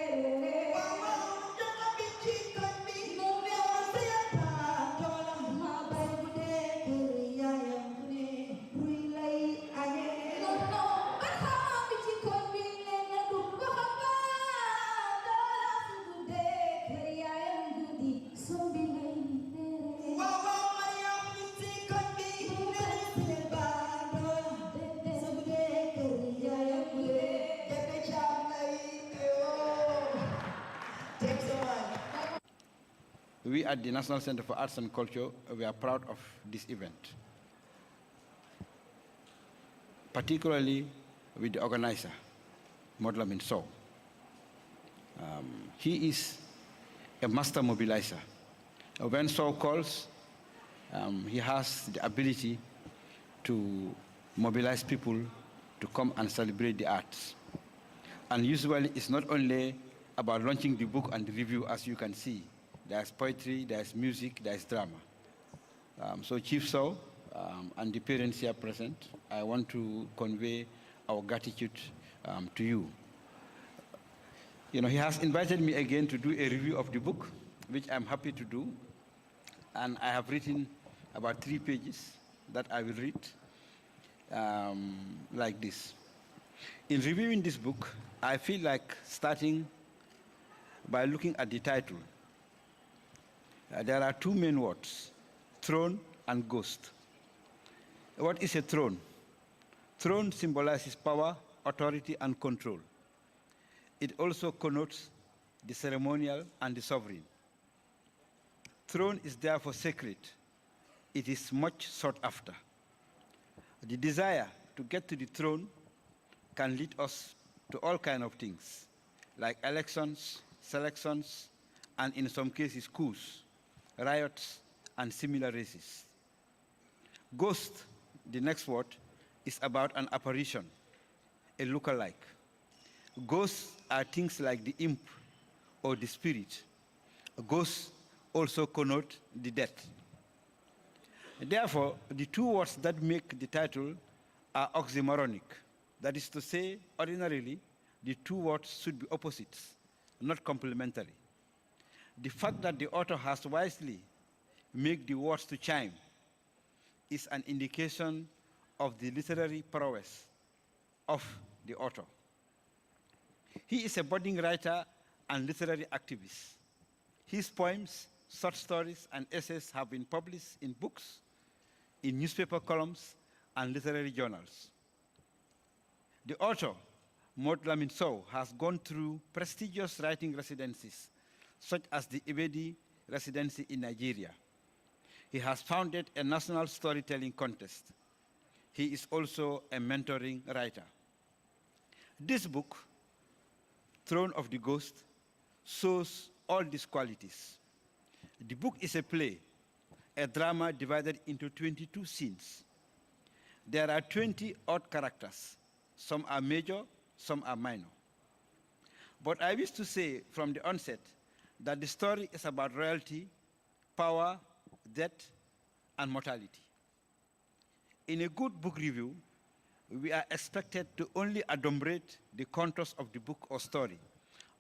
We at the National Center for Arts and Culture, we are proud of this event, particularly with the organizer, Lamin Sowe. He is a master mobilizer. When Sowe calls, he has the ability to mobilize people to come and celebrate the arts. And usually it's not only about launching the book and the review, as you can see. There's poetry, there's music, there's drama. So Chief Sowe and the parents here present, I want to convey our gratitude to you. You know, he has invited me again to do a review of the book, which I'm happy to do. And I have written about 3 pages that I will read like this. In reviewing this book, I feel like starting by looking at the title. There are 2 main words, throne and ghost. What is a throne? Throne symbolizes power, authority, and control. It also connotes the ceremonial and the sovereign. Throne is therefore sacred. It is much sought after. The desire to get to the throne can lead us to all kinds of things, like elections, selections, and in some cases coups, riots, and similar races. Ghost, the next word, is about an apparition, a look-alike. Ghosts are things like the imp or the spirit. Ghosts also connote the dead. Therefore, the 2 words that make the title are oxymoronic. That is to say, ordinarily, the 2 words should be opposites, not complementary. The fact that the author has wisely made the words to chime is an indication of the literary prowess of the author. He is a budding writer and literary activist. His poems, short stories, and essays have been published in books, in newspaper columns, and literary journals. The author, Lamin Sowe, has gone through prestigious writing residencies, such as the Ibedi Residency in Nigeria. He has founded a national storytelling contest. He is also a mentoring writer. This book, Throne of the Ghost, shows all these qualities. The book is a play, a drama divided into 22 scenes. There are 20 odd characters. Some are major, some are minor. But I wish to say from the onset that the story is about royalty, power, death, and mortality. In a good book review, we are expected to only adumbrate the contours of the book or story,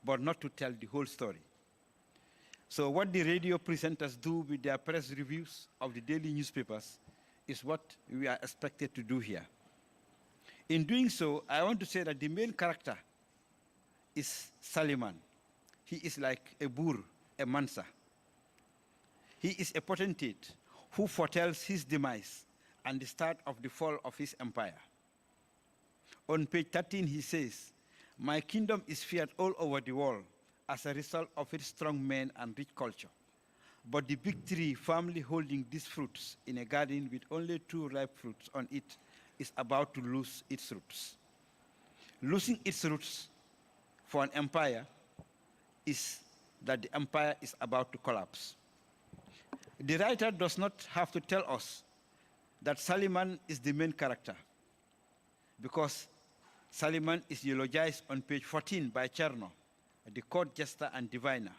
but not to tell the whole story. So what the radio presenters do with their press reviews of the daily newspapers is what we are expected to do here. In doing so, I want to say that the main character is Saliman. He is like a Bur, a Mansa. He is a potentate who foretells his demise and the start of the fall of his empire. On page 13, he says, "My kingdom is feared all over the world as a result of its strong men and rich culture. But the big tree firmly holding these fruits in a garden with only 2 ripe fruits on it is about to lose its roots." Losing its roots for an empire is that the empire is about to collapse. The writer does not have to tell us that Saliman is the main character, because Saliman is eulogized on page 14 by Cherno, the court jester and diviner,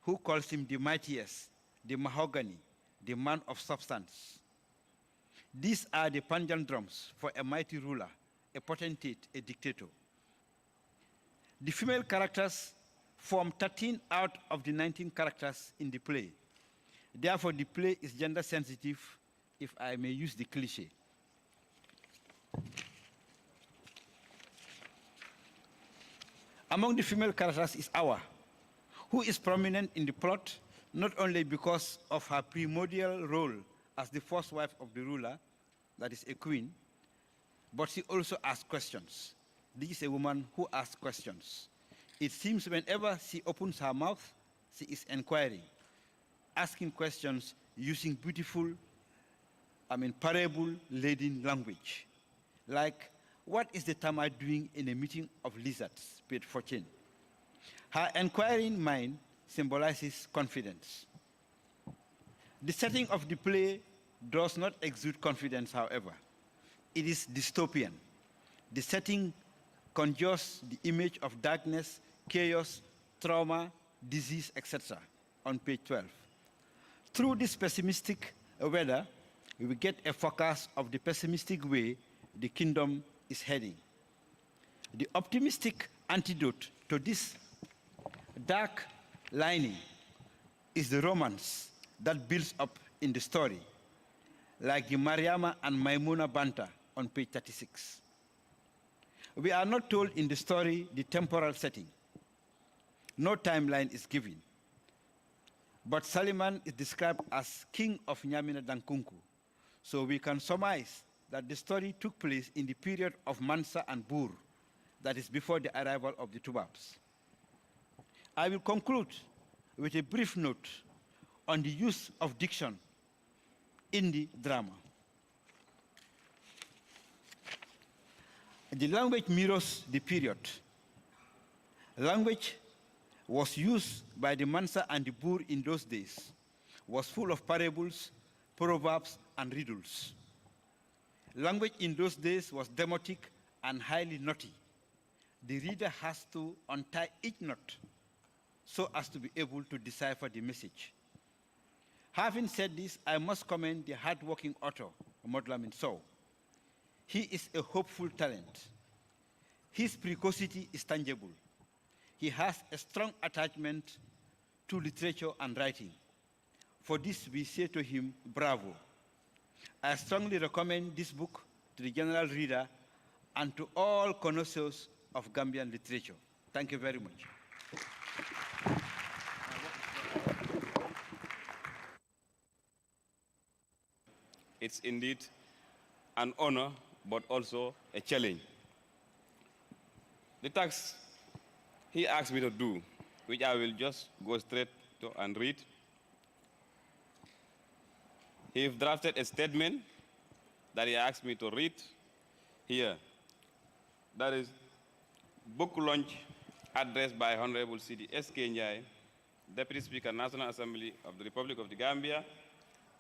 who calls him the mightiest, the mahogany, the man of substance. These are the panjan drums for a mighty ruler, a potentate, a dictator. The female characters form 13 out of the 19 characters in the play. Therefore, the play is gender sensitive, if I may use the cliche. Among the female characters is Awa, who is prominent in the plot not only because of her primordial role as the first wife of the ruler, that is a queen, but she also asks questions. This is a woman who asks questions. It seems whenever she opens her mouth, she is inquiring, asking questions using beautiful, parable-laden language. Like, what is the termite doing in a meeting of lizards, page 14? Her inquiring mind symbolizes confidence. The setting of the play does not exude confidence, however. It is dystopian. The setting conjures the image of darkness, chaos, trauma, disease, etc. on page 12. Through this pessimistic weather, we get a focus of the pessimistic way the kingdom is heading. The optimistic antidote to this dark lining is the romance that builds up in the story, like the Mariama and Maimuna Banta on page 36. We are not told in the story the temporal setting. No timeline is given. But Saliman is described as king of Nyamina Dankunku. So we can surmise that the story took place in the period of Mansa and Bur, that is before the arrival of the Tubabs. I will conclude with a brief note on the use of diction in the drama. The language mirrors the period. Language was used by the Mansa and the Bur in those days, was full of parables, proverbs, and riddles. Language in those days was demotic and highly knotty. The reader has to untie each knot so as to be able to decipher the message. Having said this, I must commend the hard-working author, Lamin Sowe. He is a hopeful talent. His precocity is tangible. He has a strong attachment to literature and writing. For this, we say to him, bravo. I strongly recommend this book to the general reader and to all connoisseurs of Gambian literature. Thank you very much. It's indeed an honor, but also a challenge. The task he asked me to do, which I will just go straight to and read. He drafted a statement that he asked me to read here. That is book launch address by Honorable C.D. S. Njai, Deputy Speaker, National Assembly of the Republic of the Gambia,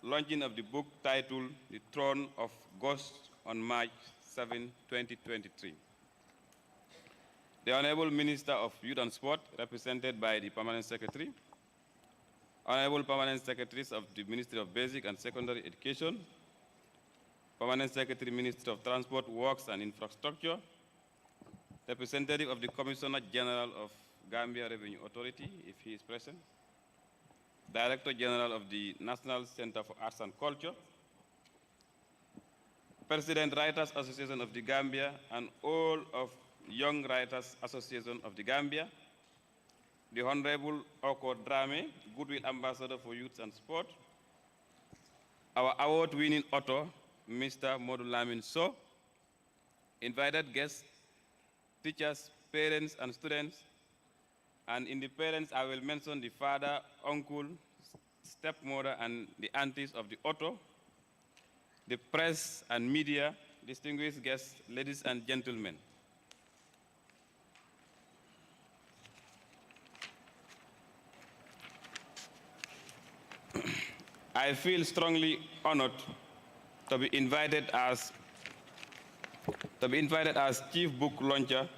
launching of the book titled The Throne of Ghosts on March 7, 2023. The Honorable Minister of Youth and Sport, represented by the Permanent Secretary, Honorable Permanent Secretaries of the Ministry of Basic and Secondary Education, Permanent Secretary, Ministry of Transport, Works and Infrastructure, representative of the Commissioner General of Gambia Revenue Authority, if he is present, Director General of the National Center for Arts and Culture, President Writers Association of the Gambia, and all of Young Writers Association of the Gambia, the Honorable Oko Drame, Goodwill Ambassador for Youth and Sport, our award-winning author, Mr. Lamin Sowe, invited guests, teachers, parents, and students, and in the parents, I will mention the father, uncle, stepmother, and the aunties of the author, the press and media, distinguished guests, ladies and gentlemen. I feel strongly honored to be invited as chief book launcher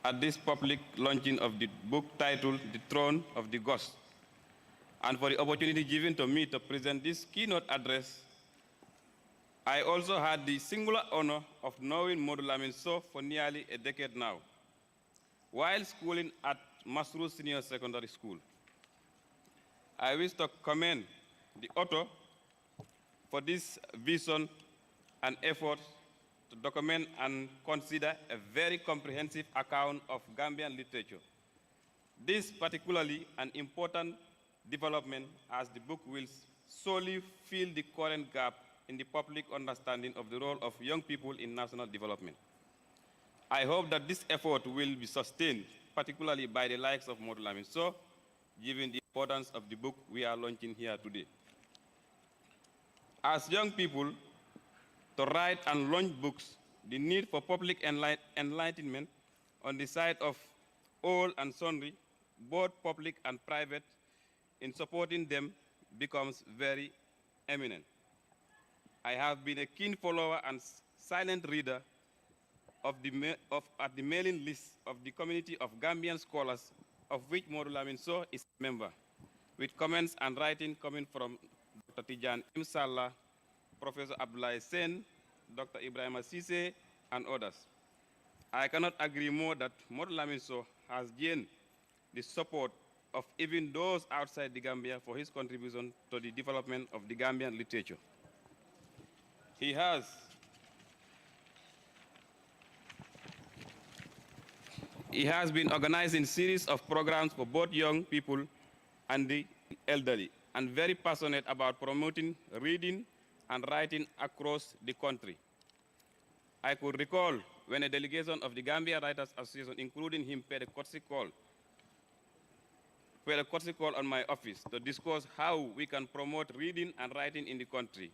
at this public launching of the book titled The Throne of the Ghost, and for the opportunity given to me to present this keynote address. I also had the singular honor of knowing Lamin Sowe for nearly a decade now, while schooling at Masru Senior Secondary School. I wish to commend the author for this vision and effort to document and consider a very comprehensive account of Gambian literature. This particularly an important development, as the book will solely fill the current gap in the public understanding of the role of young people in national development. I hope that this effort will be sustained, particularly by the likes of Lamin Sowe, given the importance of the book we are launching here today. As young people, to write and launch books, the need for public enlightenment on the side of all and sundry, both public and private, in supporting them becomes very eminent. I have been a keen follower and silent reader at the mailing list of the community of Gambian scholars, of which Lamin Sowe is a member, with comments and writing coming from Dr. Tijan Imsala, Professor Abdullah Sen, Dr. Ibrahim Sise, and others. I cannot agree more that Lamin Sowe has gained the support of even those outside the Gambia for his contribution to the development of the Gambian literature. He has been organizing a series of programs for both young people and the elderly, and very passionate about promoting reading and writing across the country. I could recall when a delegation of the Gambia Writers Association, including him, paid a courtesy call on my office to discuss how we can promote reading and writing in the country.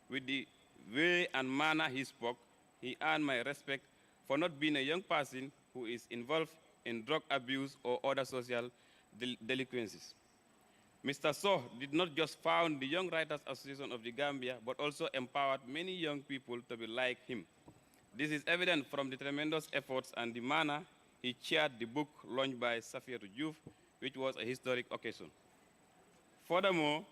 With the way and manner he spoke, he earned my respect for not being a young person who is involved in drug abuse or other social delinquencies. Mr. Sowe did not just found the Young Writers Association of the Gambia, but also empowered many young people to be like him. This is evident from the tremendous efforts and the manner he chaired the book launched by Safia Juf, which was a historic occasion. Furthermore,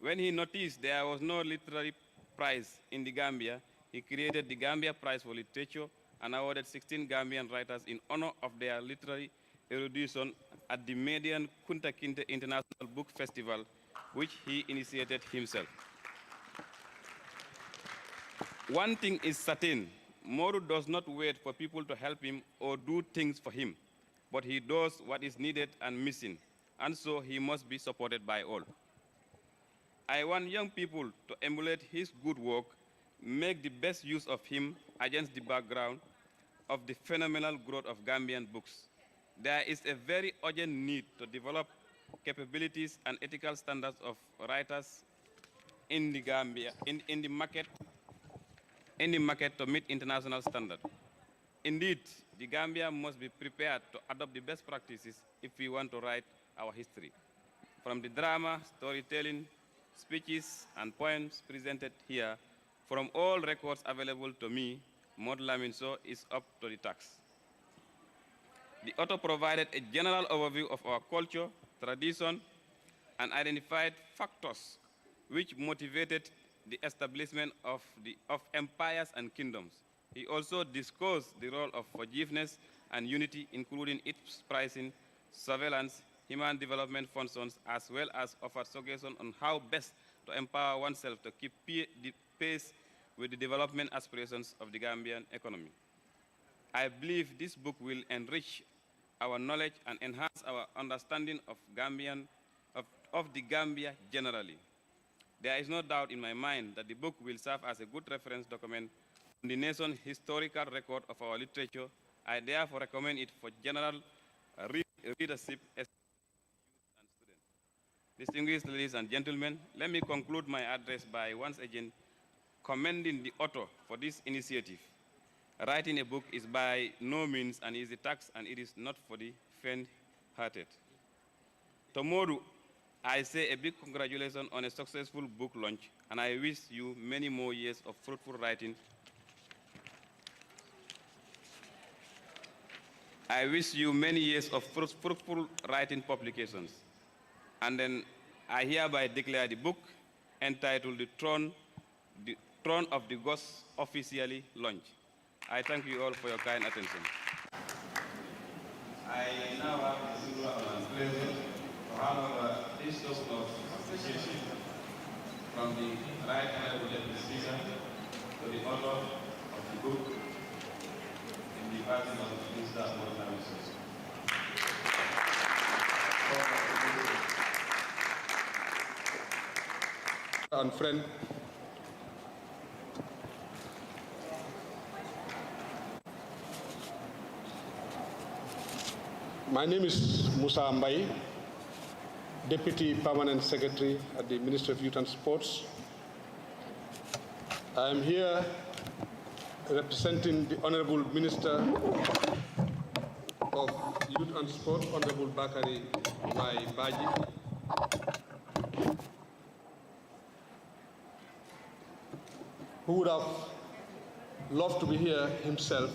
when he noticed there was no literary prize in the Gambia, he created the Gambia Prize for Literature and awarded 16 Gambian writers in honor of their literary erudition at the Median Kunta Kinte International Book Festival, which he initiated himself. One thing is certain, Moru does not wait for people to help him or do things for him, but he does what is needed and missing, and so he must be supported by all. I want young people to emulate his good work, make the best use of him against the background of the phenomenal growth of Gambian books. There is a very urgent need to develop capabilities and ethical standards of writers in the Gambia, in the market to meet international standards. Indeed, the Gambia must be prepared to adopt the best practices if we want to write our history. From the drama, storytelling, speeches, and poems presented here, from all records available to me, Lamin Sowe is up to the task. The author provided a general overview of our culture, tradition, and identified factors which motivated the establishment of empires and kingdoms. He also discussed the role of forgiveness and unity, including its pricing, surveillance, human development functions, as well as offered suggestions on how best to empower oneself to keep the pace with the development aspirations of the Gambian economy. I believe this book will enrich our knowledge and enhance our understanding of the Gambia generally. There is no doubt in my mind that the book will serve as a good reference document on the nation's historical record of our literature. I therefore recommend it for general readership as and students. Distinguished ladies and gentlemen, let me conclude my address by once again commending the author for this initiative. Writing a book is by no means an easy task, and it is not for the faint-hearted. Tomorrow, I say a big congratulations on a successful book launch, and I wish you many more years of fruitful writing. I wish you many years of fruitful writing publications. And then I hereby declare the book entitled The Throne of the Gods officially launched. I thank you all for your kind attention. I now have the singular honor and pleasure to hand over this token of appreciation from the Right Honorable Deputy Speaker to the author of the book in the person of Mr. Lamin Sowe. And friend, my name is Musa Mbai, Deputy Permanent Secretary at the Ministry of Youth and Sports. I am here representing the Honorable Minister of Youth and Sport, Honorable Bakari Mai Baji. Who would have loved to be here himself,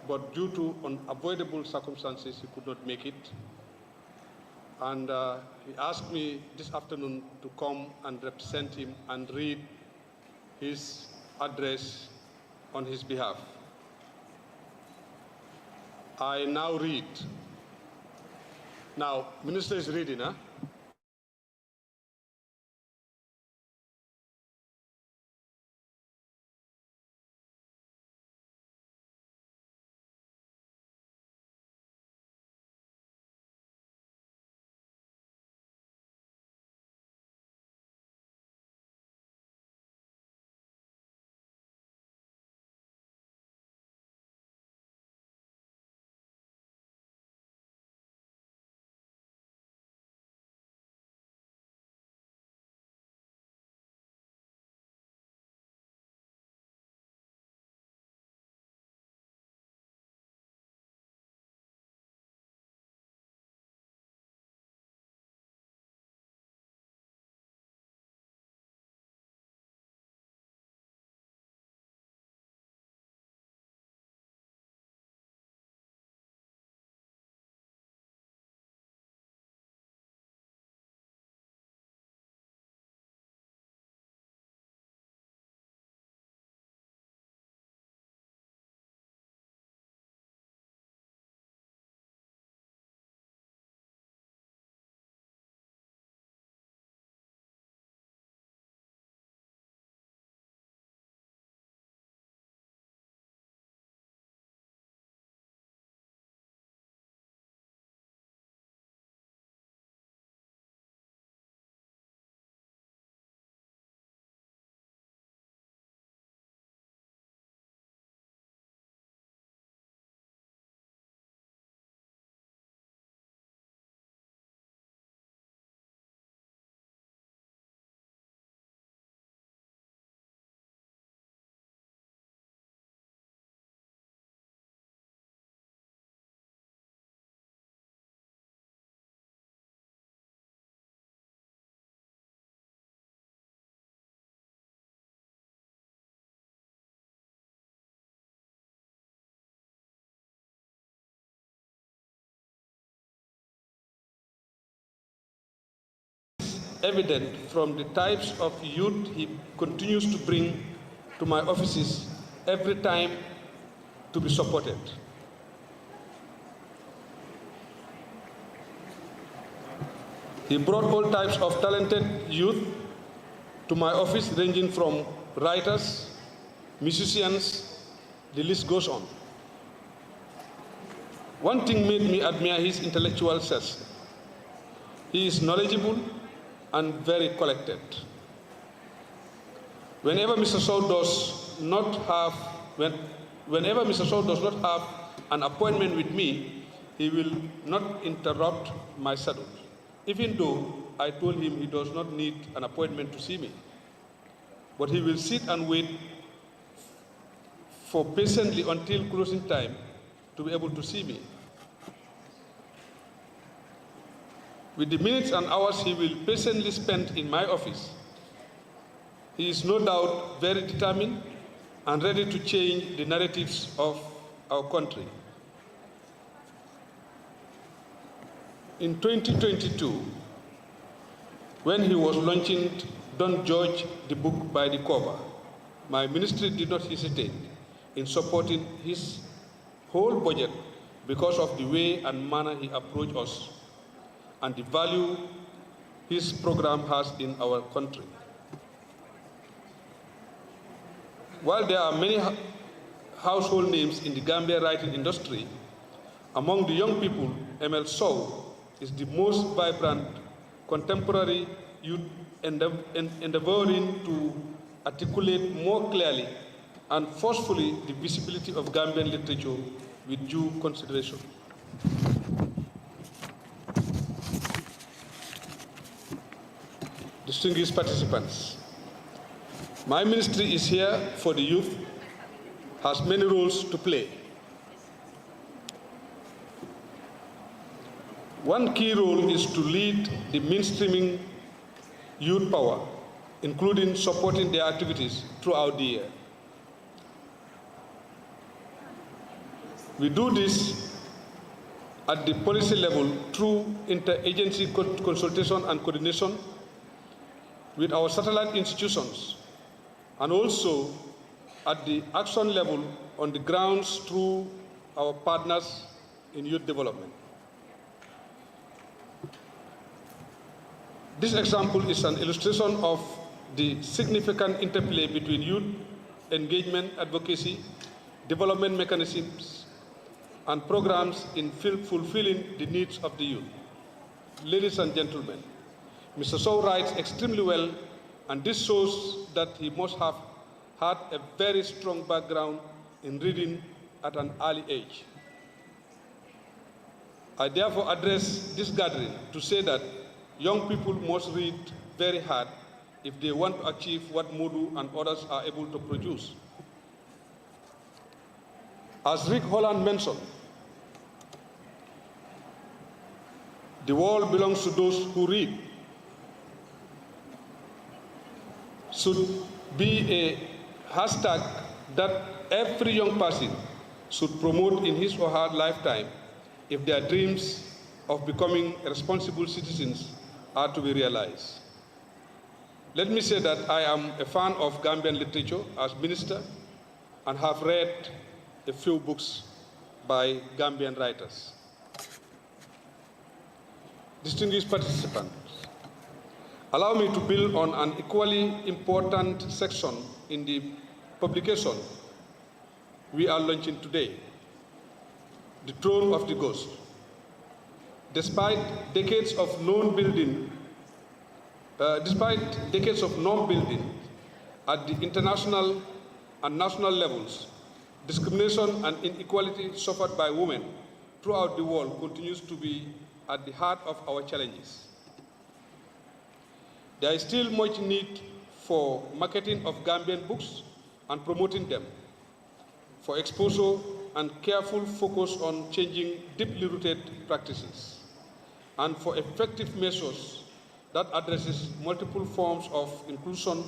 but due to unavoidable circumstances, he could not make it. And he asked me this afternoon to come and represent him and read his address on his behalf. I now read. Now, Minister is reading, huh? evident from the types of youth he continues to bring to my offices every time to be supported. He brought all types of talented youth to my office, ranging from writers, musicians, the list goes on. One thing made me admire his intellectual zest. He is knowledgeable and very collected. Whenever Mr. Sowe does not have an appointment with me, he will not interrupt my schedule, even though I told him he does not need an appointment to see me. But he will sit and wait for patiently until closing time to be able to see me. With the minutes and hours he will patiently spend in my office, he is no doubt very determined and ready to change the narratives of our country. In 2022, when he was launching Don't Judge the Book by the Cover, my ministry did not hesitate in supporting his whole budget because of the way and manner he approached us and the value his program has in our country. While there are many household names in the Gambia writing industry, among the young people, Lamin Sowe is the most vibrant contemporary youth endeavoring to articulate more clearly and forcefully the visibility of Gambian literature with due consideration. Distinguished participants, my ministry is here for the youth, has many roles to play. One key role is to lead the mainstreaming youth power, including supporting their activities throughout the year. We do this at the policy level through interagency consultation and coordination with our satellite institutions, and also at the action level on the grounds through our partners in youth development. This example is an illustration of the significant interplay between youth engagement, advocacy, development mechanisms, and programs in fulfilling the needs of the youth. Ladies and gentlemen, Mr. Sowe writes extremely well, and this shows that he must have had a very strong background in reading at an early age. I therefore address this gathering to say that young people must read very hard if they want to achieve what Modu and others are able to produce. As Rick Holland mentioned, the world belongs to those who read. Should be a hashtag that every young person should promote in his or her lifetime if their dreams of becoming responsible citizens are to be realized. Let me say that I am a fan of Gambian literature as minister and have read a few books by Gambian writers. Distinguished participants, allow me to build on an equally important section in the publication we are launching today, The Throne of the Ghost. Despite decades of non-building at the international and national levels, discrimination and inequality suffered by women throughout the world continues to be at the heart of our challenges. There is still much need for marketing of Gambian books and promoting them, for exposure and careful focus on changing deeply rooted practices, and for effective measures that addresses multiple forms of inclusion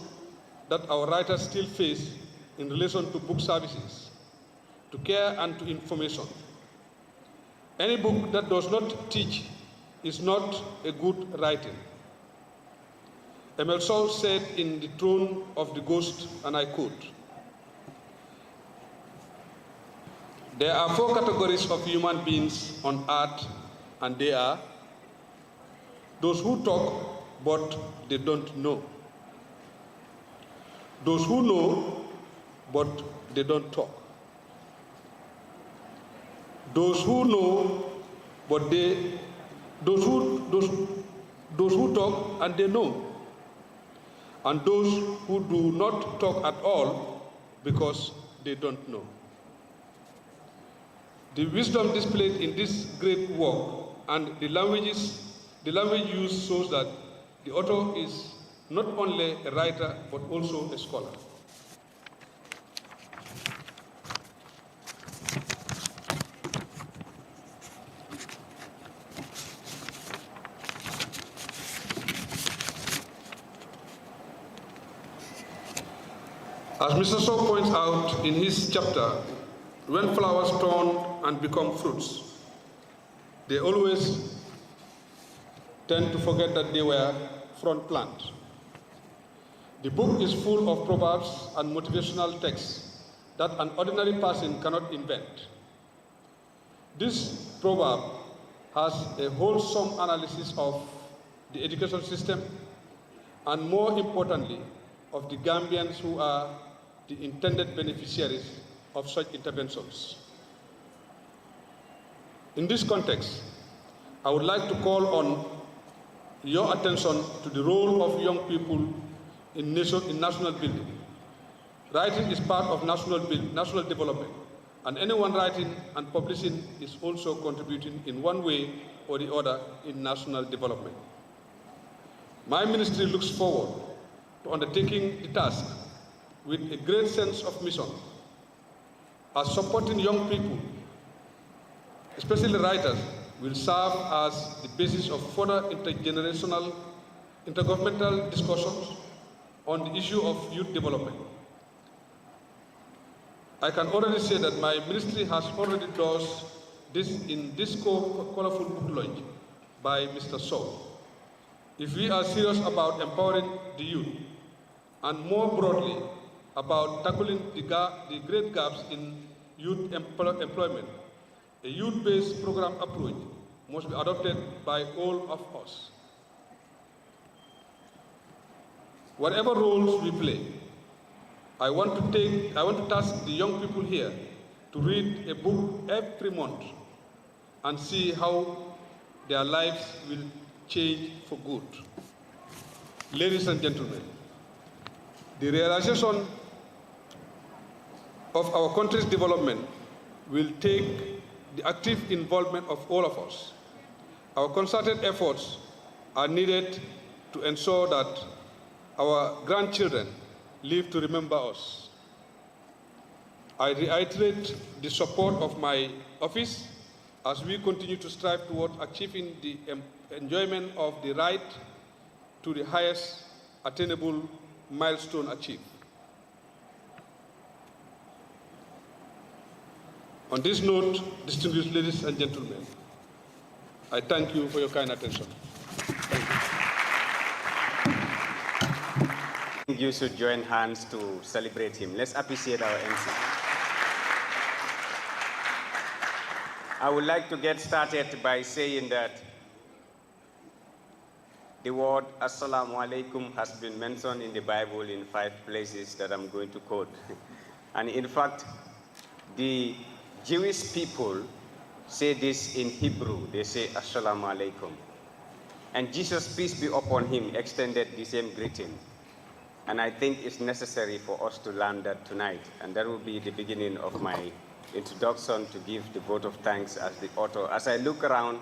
that our writers still face in relation to book services, to care and to information. Any book that does not teach is not a good writing. Lamin Sowe said in The Throne of the Ghost, and I quote, "There are 4 categories of human beings on earth, and they are those who talk but they don't know, those who know but they don't talk, those who know but those who talk and they know, and those who do not talk at all because they don't know." The wisdom displayed in this great work and the language used shows that the author is not only a writer but also a scholar. As Mr. Sowe points out in his chapter, when flowers turn and become fruits, they always tend to forget that they were front plant. The book is full of proverbs and motivational texts that an ordinary person cannot invent. This proverb has a wholesome analysis of the education system and, more importantly, of the Gambians who are the intended beneficiaries of such interventions. In this context, I would like to call on your attention to the role of young people in national building. Writing is part of national development, and anyone writing and publishing is also contributing in one way or the other in national development. My ministry looks forward to undertaking the task with a great sense of mission, as supporting young people, especially writers, will serve as the basis of further intergovernmental discussions on the issue of youth development. I can already say that my ministry has already done this in this colorful book launch by Mr. Sowe. If we are serious about empowering the youth, and more broadly about tackling the great gaps in youth employment, a youth-based program approach must be adopted by all of us. Whatever roles we play, I want to task the young people here to read a book every month and see how their lives will change for good. Ladies and gentlemen, the realization of our country's development will take the active involvement of all of us. Our concerted efforts are needed to ensure that our grandchildren live to remember us. I reiterate the support of my office as we continue to strive toward achieving the enjoyment of the right to the highest attainable milestone achieved. On this note, distinguished ladies and gentlemen, I thank you for your kind attention. You should join hands to celebrate him. Let's appreciate our MC. I would like to get started by saying that the word Assalamu alaikum has been mentioned in the Bible in 5 places that I'm going to quote. And in fact, the Jewish people say this in Hebrew. They say Assalamu alaikum. And Jesus, peace be upon him, extended the same greeting. And I think it's necessary for us to learn that tonight. And that will be the beginning of my introduction to give the vote of thanks as the author. As I look around,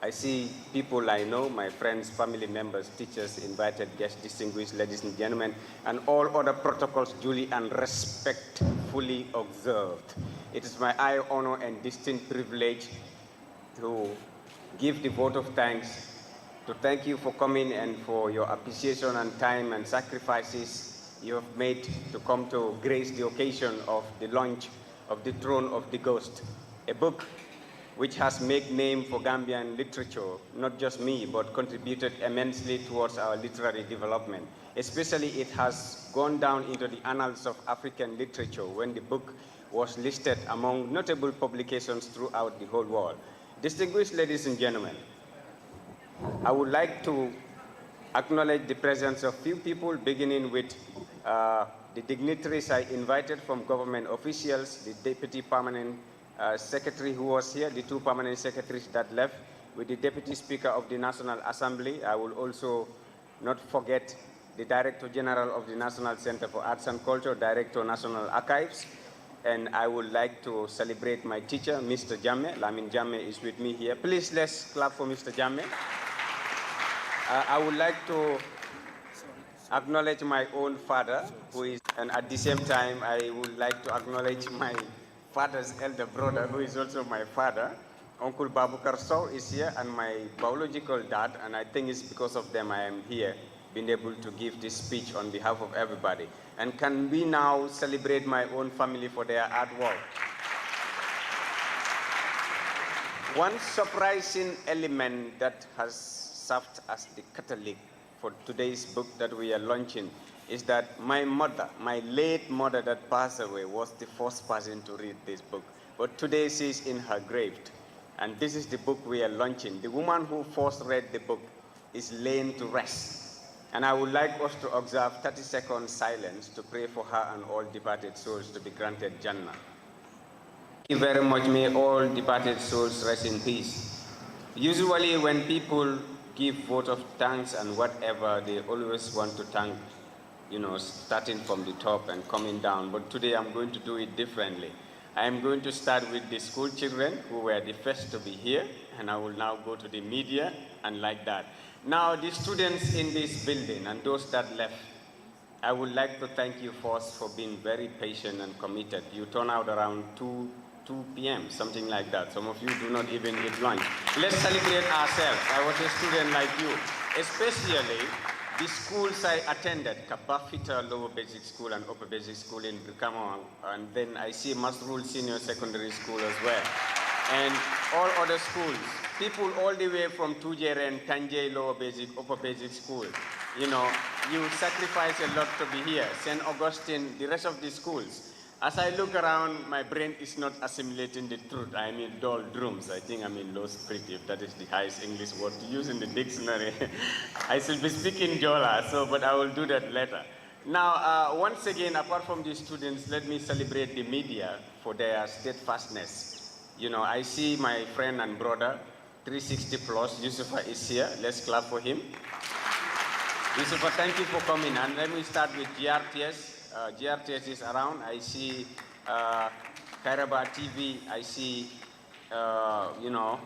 I see people I know, my friends, family members, teachers, invited guests, distinguished ladies and gentlemen, and all other protocols duly and respectfully observed. It is my high honor and distinct privilege to give the vote of thanks, to thank you for coming and for your appreciation and time and sacrifices you have made to come to grace the occasion of the launch of The Throne of the Ghost, a book which has made name for Gambian literature, not just me, but contributed immensely towards our literary development. Especially it has gone down into the annals of African literature when the book was listed among notable publications throughout the whole world. Distinguished ladies and gentlemen, I would like to acknowledge the presence of few people, beginning with the dignitaries I invited from government officials, the Deputy Permanent Secretary who was here, the two permanent secretaries that left, with the Deputy Speaker of the National Assembly. I will also not forget the Director General of the National Center for Arts and Culture, Director National Archives, and I would like to celebrate my teacher, Mr. Jammeh. Lamin Jammeh is with me here. Please, let's clap for Mr. Jammeh. I would like to acknowledge my own father, who is, and at the same time, I would like to acknowledge my father's elder brother, who is also my father. Uncle Babukar Sowe is here, and my biological dad, and I think it's because of them I am here, being able to give this speech on behalf of everybody. And can we now celebrate my own family for their artwork? One surprising element that has served as the catalyst for today's book that we are launching is that my mother, my late mother that passed away, was the first person to read this book. But today she's in her grave. And this is the book we are launching. The woman who first read the book is laying to rest. And I would like us to observe 30-second silence to pray for her and all departed souls to be granted Jannah. Thank you very much. May all departed souls rest in peace. Usually when people give vote of thanks and whatever, they always want to thank, you know, starting from the top and coming down. But today I'm going to do it differently. I am going to start with the school children who were the first to be here, and I will now go to the media and like that. Now, the students in this building and those that left, I would like to thank you first for being very patient and committed. You turn out around 2 p.m., something like that. Some of you do not even eat lunch. Let's celebrate ourselves. I was a student like you, especially the schools I attended, Kapafita Lower Basic School and Upper Basic School in Brikama, and then I see Masrul Senior Secondary School as well, and all other schools. People all the way from Tujeren, Tanje Lower Basic, Upper Basic School. You know, you sacrifice a lot to be here. St. Augustine, the rest of the schools. As I look around, my brain is not assimilating the truth. I mean doldrums. I think I'm in low spirit, if that is the highest English word to use in the dictionary. I should be speaking Jola, but I will do that later. Now, once again, apart from the students, let me celebrate the media for their steadfastness. You know, I see my friend and brother, 360 Plus, Yusufa is here. Let's clap for him. Yusufa, thank you for coming. And let me start with GRTS. GRTS is around. I see Kairaba TV. I see, you know,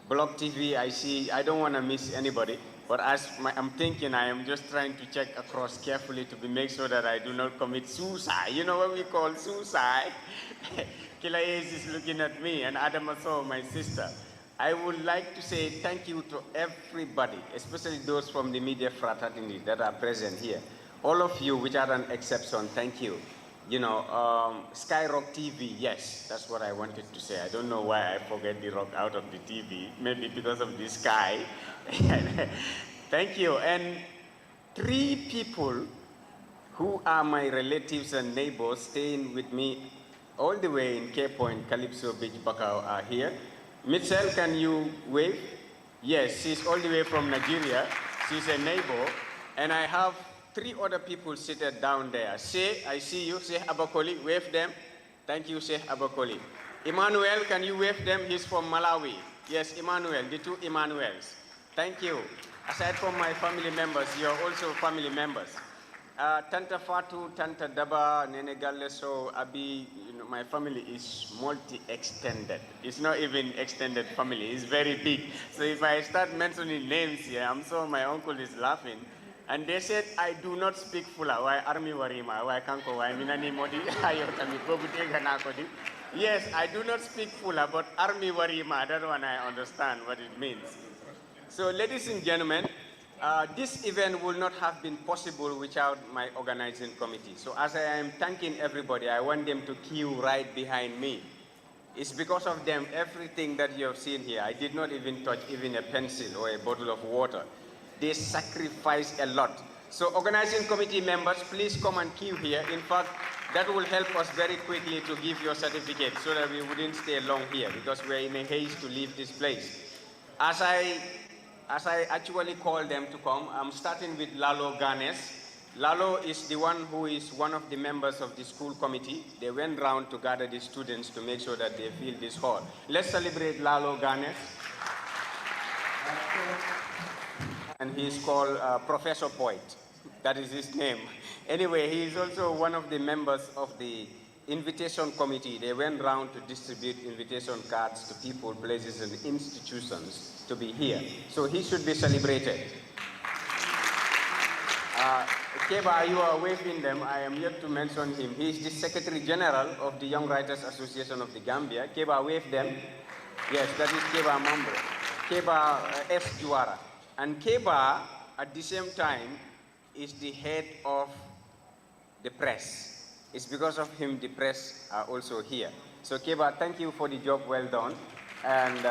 Blog TV. I see, I don't want to miss anybody. But as I'm thinking, I am just trying to check across carefully to make sure that I do not commit suicide. You know what we call suicide? Kilayes is looking at me, and Adama Sowe, my sister. I would like to say thank you to everybody, especially those from the media fraternity that are present here. All of you, without an exception, thank you. You know, Skyrock TV, yes, that's what I wanted to say. I don't know why I forget the rock out of the TV, maybe because of the sky. Thank you. And 3 people who are my relatives and neighbors staying with me all the way in Cape Point, Calypso Beach, Bakau are here. Mitchell, can you wave? Yes, she's all the way from Nigeria. She's a neighbor. And I have 3 other people seated down there. Sheikh, I see you. Sheikh Abakoli, wave them. Thank you, Sheikh Abakoli. Emmanuel, can you wave them? He's from Malawi. Yes, Emmanuel, the 2 Emmanuels. Thank you. Aside from my family members, you're also family members. Tanta Fatu, Tanta Daba, Nene Galeso, Abi, you know, my family is multi-extended. It's not even extended family, it's very big. So if I start mentioning names here, I'm sure my uncle is laughing. And they said, I do not speak Fula. Why army warima? Why can't go? Yes, I do not speak Fula, but army warima, that one I understand what it means. So, ladies and gentlemen, this event will not have been possible without my organizing committee. So, as I am thanking everybody, I want them to queue right behind me. It's because of them, everything that you have seen here. I did not even touch even a pencil or a bottle of water. They sacrifice a lot. So organizing committee members, please come and queue here. In fact, that will help us very quickly to give your certificate so that we wouldn't stay long here because we're in a haste to leave this place. As I actually call them to come, I'm starting with Lalo Ganes. Lalo is the one who is one of the members of the school committee. They went round to gather the students to make sure that they fill this hall. Let's celebrate Lalo Ganes. And he's called Professor Poit. That is his name. Anyway, he is also one of the members of the invitation committee. They went round to distribute invitation cards to people, places, and institutions to be here. So he should be celebrated. Keba, you are waving them. I am yet to mention him. He is the Secretary General of the Young Writers Association of the Gambia. Keba, wave them. Yes, that is Keba Mambo. Keba S. Juara. And Keba, at the same time, is the head of the press. It's because of him the press are also here. So Keba, thank you for the job well done. And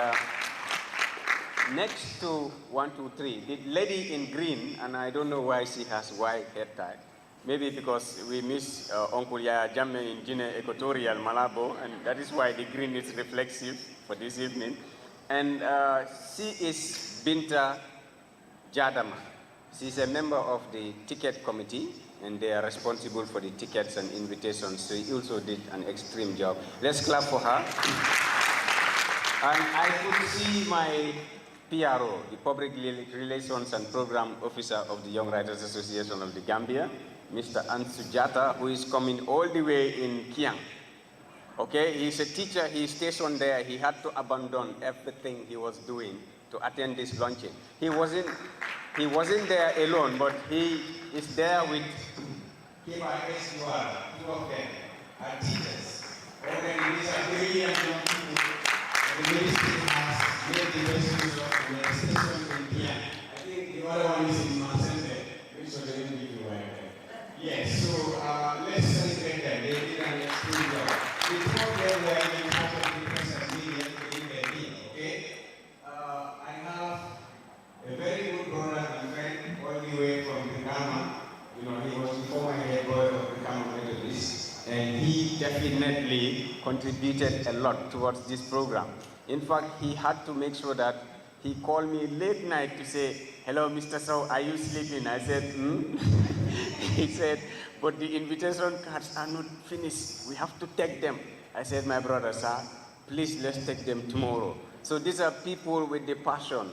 next to 1, 2, 3, the lady in green, and I don't know why she has white hair tie. Maybe because we miss Uncle Yaya Jammeh in Guinea Equatorial, Malabo, and that is why the green is reflexive for this evening. And she is Binta Jadama. She's a member of the ticket committee, and they are responsible for the tickets and invitations. So he also did an extreme job. Let's clap for her. And I could see my PRO, the Public Relations and Program Officer of the Young Writers Association of the Gambia, Mr. Ansujata, who is coming all the way in Kiang. Okay, he's a teacher, he's stationed there. He had to abandon everything he was doing to attend this launching. He wasn't there alone, but he is there with KYS, two of them are teachers. Already these are brilliant young people. The ministry has made the best use of the legislation in India. I think the other one is in Marcente, which was the NDP one. Yes, so let's celebrate them. They did an extreme job. The two of them were in charge of the press and media in Berlin, okay? I have a very good brother and friend all the way from Ghana. You know, he was the former head boy of the Ghana Methodist, and he definitely contributed a lot towards this program. In fact, he had to make sure that he called me late night to say, "Hello, Mr. Sowe, are you sleeping?" I said, He said, "But the invitation cards are not finished. We have to take them." I said, "My brother, sir, please let's take them tomorrow." So these are people with the passion,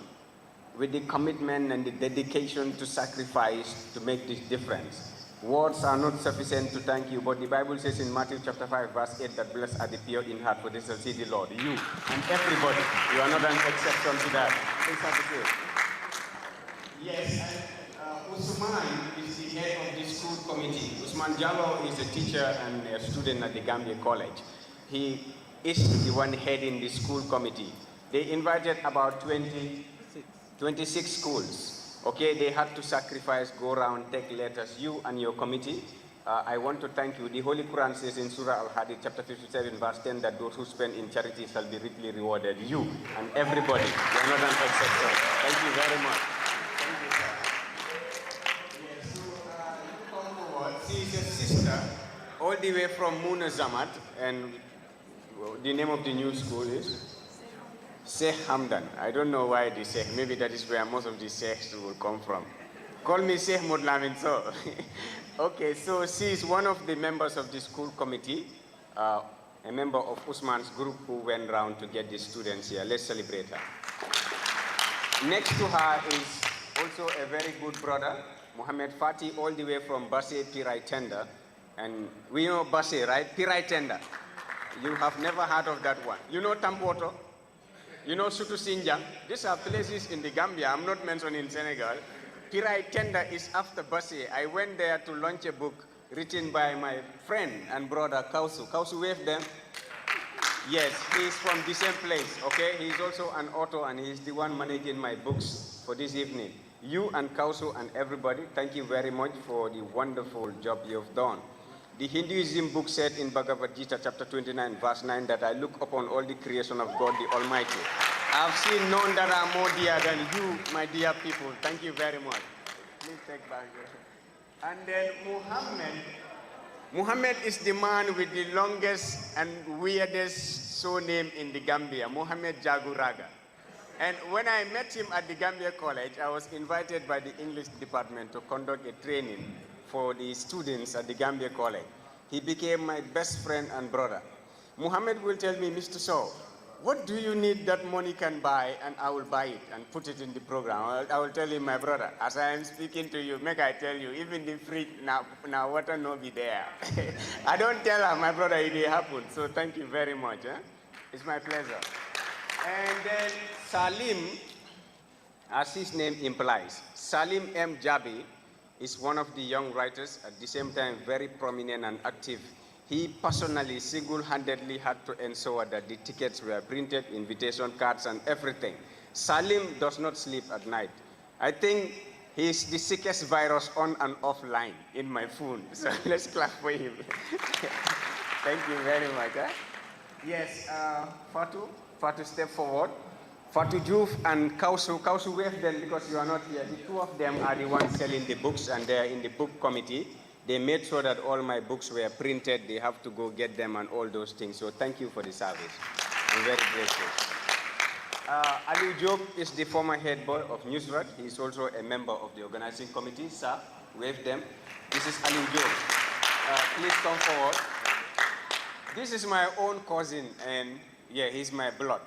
with the commitment and the dedication to sacrifice to make this difference. Words are not sufficient to thank you, but the Bible says in Matthew chapter 5, verse 8, that blessed are the pure in heart, for they shall see the Lord. You and everybody, you are not an exception to that. Please have a seat. Yes, and Usman is the head of the school committee. Usman Jallo is a teacher and a student at the Gambia College. He is the one heading the school committee. They invited about 26 schools. Okay, they had to sacrifice, go around, take letters. You and your committee, I want to thank you. The Holy Quran says in Surah Al-Hadid, chapter 57, verse 10, that those who spend in charity shall be richly rewarded. You and everybody, you are not an exception. Thank you very much. Thank you, sir. Yes, so you come forward. She is a sister, all the way from Muna Zamat, and the name of the new school is Sheikh Hamdan. I don't know why the Sheikh. Maybe that is where most of the Sheikhs will come from. Call me Sheikh Lamin Sowe. Okay, so she is one of the members of the school committee, a member of Usman's group who went round to get the students here. Let's celebrate her. Next to her is also a very good brother, Mohammed Fati, all the way from Basse Pirai Tender. And we know Basse, right? Pirai Tender. You have never heard of that one. You know Tampoto? You know Sutu Sinjang? These are places in the Gambia. I'm not mentioning Senegal. Pirai Tender is after Basse. I went there to launch a book written by my friend and brother Kausu. Kausu, wave them. Yes, he's from the same place, okay? He's also an author and he's the one managing my books for this evening. You and Kausu and everybody, thank you very much for the wonderful job you've done. The Hinduism book said in Bhagavad Gita, chapter 29, verse 9, that I look upon all the creation of God the Almighty. I've seen none that are more dear than you, my dear people. Thank you very much. Please take back. And then Muhammad is the man with the longest and weirdest surname in the Gambia, Muhammad Jaguraga. And when I met him at the Gambia College, I was invited by the English department to conduct a training for the students at the Gambia College. He became my best friend and brother. Muhammad will tell me, Mr. Sowe, what do you need that money can buy, and I will buy it and put it in the program. I will tell him, my brother, as I am speaking to you, make I tell you, even the fridge, now water no be there. I don't tell her, my brother, it happened. So thank you very much. It's my pleasure. And then Salim, as his name implies, Salim M. Jabi is one of the young writers, at the same time very prominent and active. He personally, single-handedly had to ensure that the tickets were printed, invitation cards and everything. Salim does not sleep at night. I think he's the sickest virus on and offline in my phone. So let's clap for him. Thank you very much. Yes, Fatu, step forward. Fatu Juf and Kausu, wave them because you are not here. The two of them are the ones selling the books, and they are in the book committee. They made sure that all my books were printed. They have to go get them and all those things. So thank you for the service. I'm very grateful. Ali Job is the former head boy of Newsrat. He is also a member of the organizing committee. Sir, wave them. This is Ali Job. Please come forward. This is my own cousin, and yeah, he's my blood,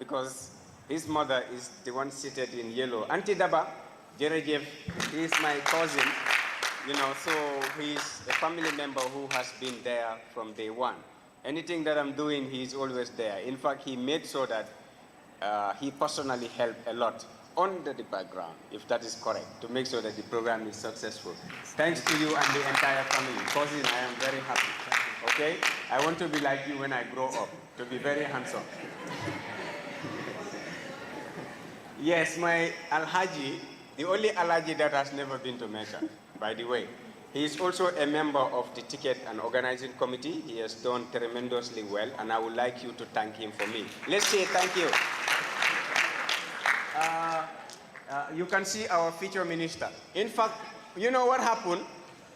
because his mother is the one seated in yellow. Auntie Daba, Jerejev, he is my cousin, you know, so he's a family member who has been there from day one. Anything that I'm doing, he's always there. In fact, he made sure that he personally helped a lot under the background, if that is correct, to make sure that the program is successful. Thanks to you and the entire family. Cousin, I am very happy. Okay? I want to be like you when I grow up, to be very handsome. Yes, my Alhaji, the only Alhaji that has never been to Mecca, by the way. He is also a member of the ticket and organizing committee. He has done tremendously well, and I would like you to thank him for me. Let's say thank you. You can see our future minister. In fact, you know what happened?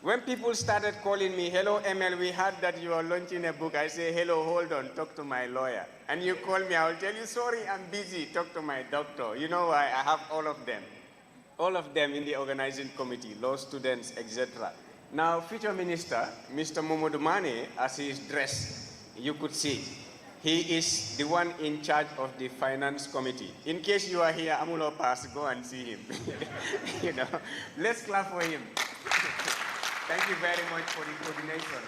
When people started calling me, hello, ML, we heard that you are launching a book. I say, hello, hold on, talk to my lawyer. And you call me, I will tell you, sorry, I'm busy, talk to my doctor. You know why? I have all of them. All of them in the organizing committee, law students, etc. Now, future minister, Mr. Momodu Mane, as he is dressed, you could see, he is the one in charge of the finance committee. In case you are here, Amulo Pass, go and see him. You know, let's clap for him. Thank you very much for the coordination.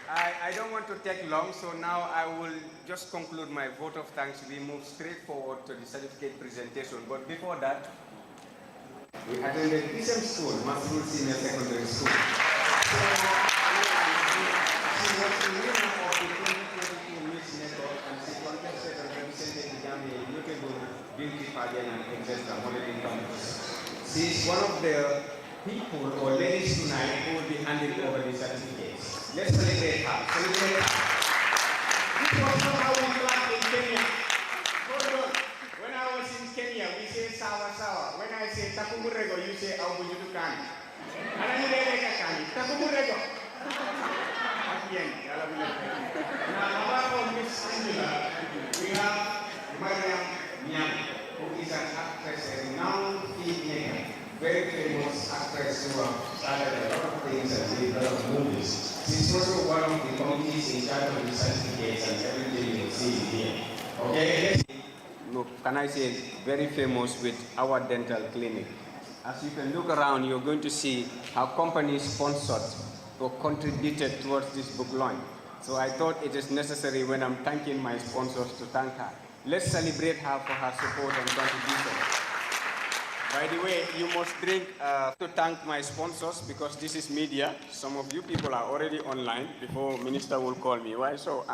I don't want to take long, so now I will just conclude my vote of thanks. We move straight forward to the certificate presentation. But before that, we attended the same school, Masrul Senior Secondary School. So, she was the winner of the 2022 Miss Network, and she contested and represented the Gambia Notable Beauty Pageant and etc. modeling campus. She is one of the people or ladies tonight who will be handing over the certificates. Let's celebrate her. Celebrate her. This was not how we clap in Kenya. Hold on. When I was in Kenya, we say sawa sawa. When I say takumurego, you say aubujudukani. Ananilelekakani. Takumurego. Now, apart from Miss Angela, we have Mariam Nyam, who is an actress, a renowned filmmaker, very famous actress who has started a lot of things and made a lot of movies. She's also one of the committees in charge of the certificates and everything you see here. Okay? Look, can I say, very famous with our dental clinic. As you can look around, you're going to see how companies sponsored or contributed towards this book launch. So I thought it is necessary when I'm thanking my sponsors to thank her. Let's celebrate her for her support and contribution. By the way, you must drink to thank my sponsors because this is media. Some of you people are already online before Minister will call me. Why so?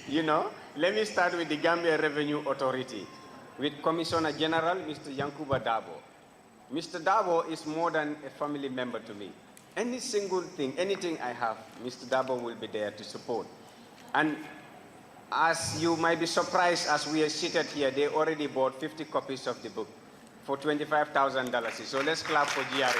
You know, let me start with the Gambia Revenue Authority with Commissioner General, Mr. Yankuba Dabo. Mr. Dabo is more than a family member to me. Any single thing, anything I have, Mr. Dabo will be there to support. And as you might be surprised, as we are seated here, they already bought 50 copies of the book for $25,000. So let's clap for GRA.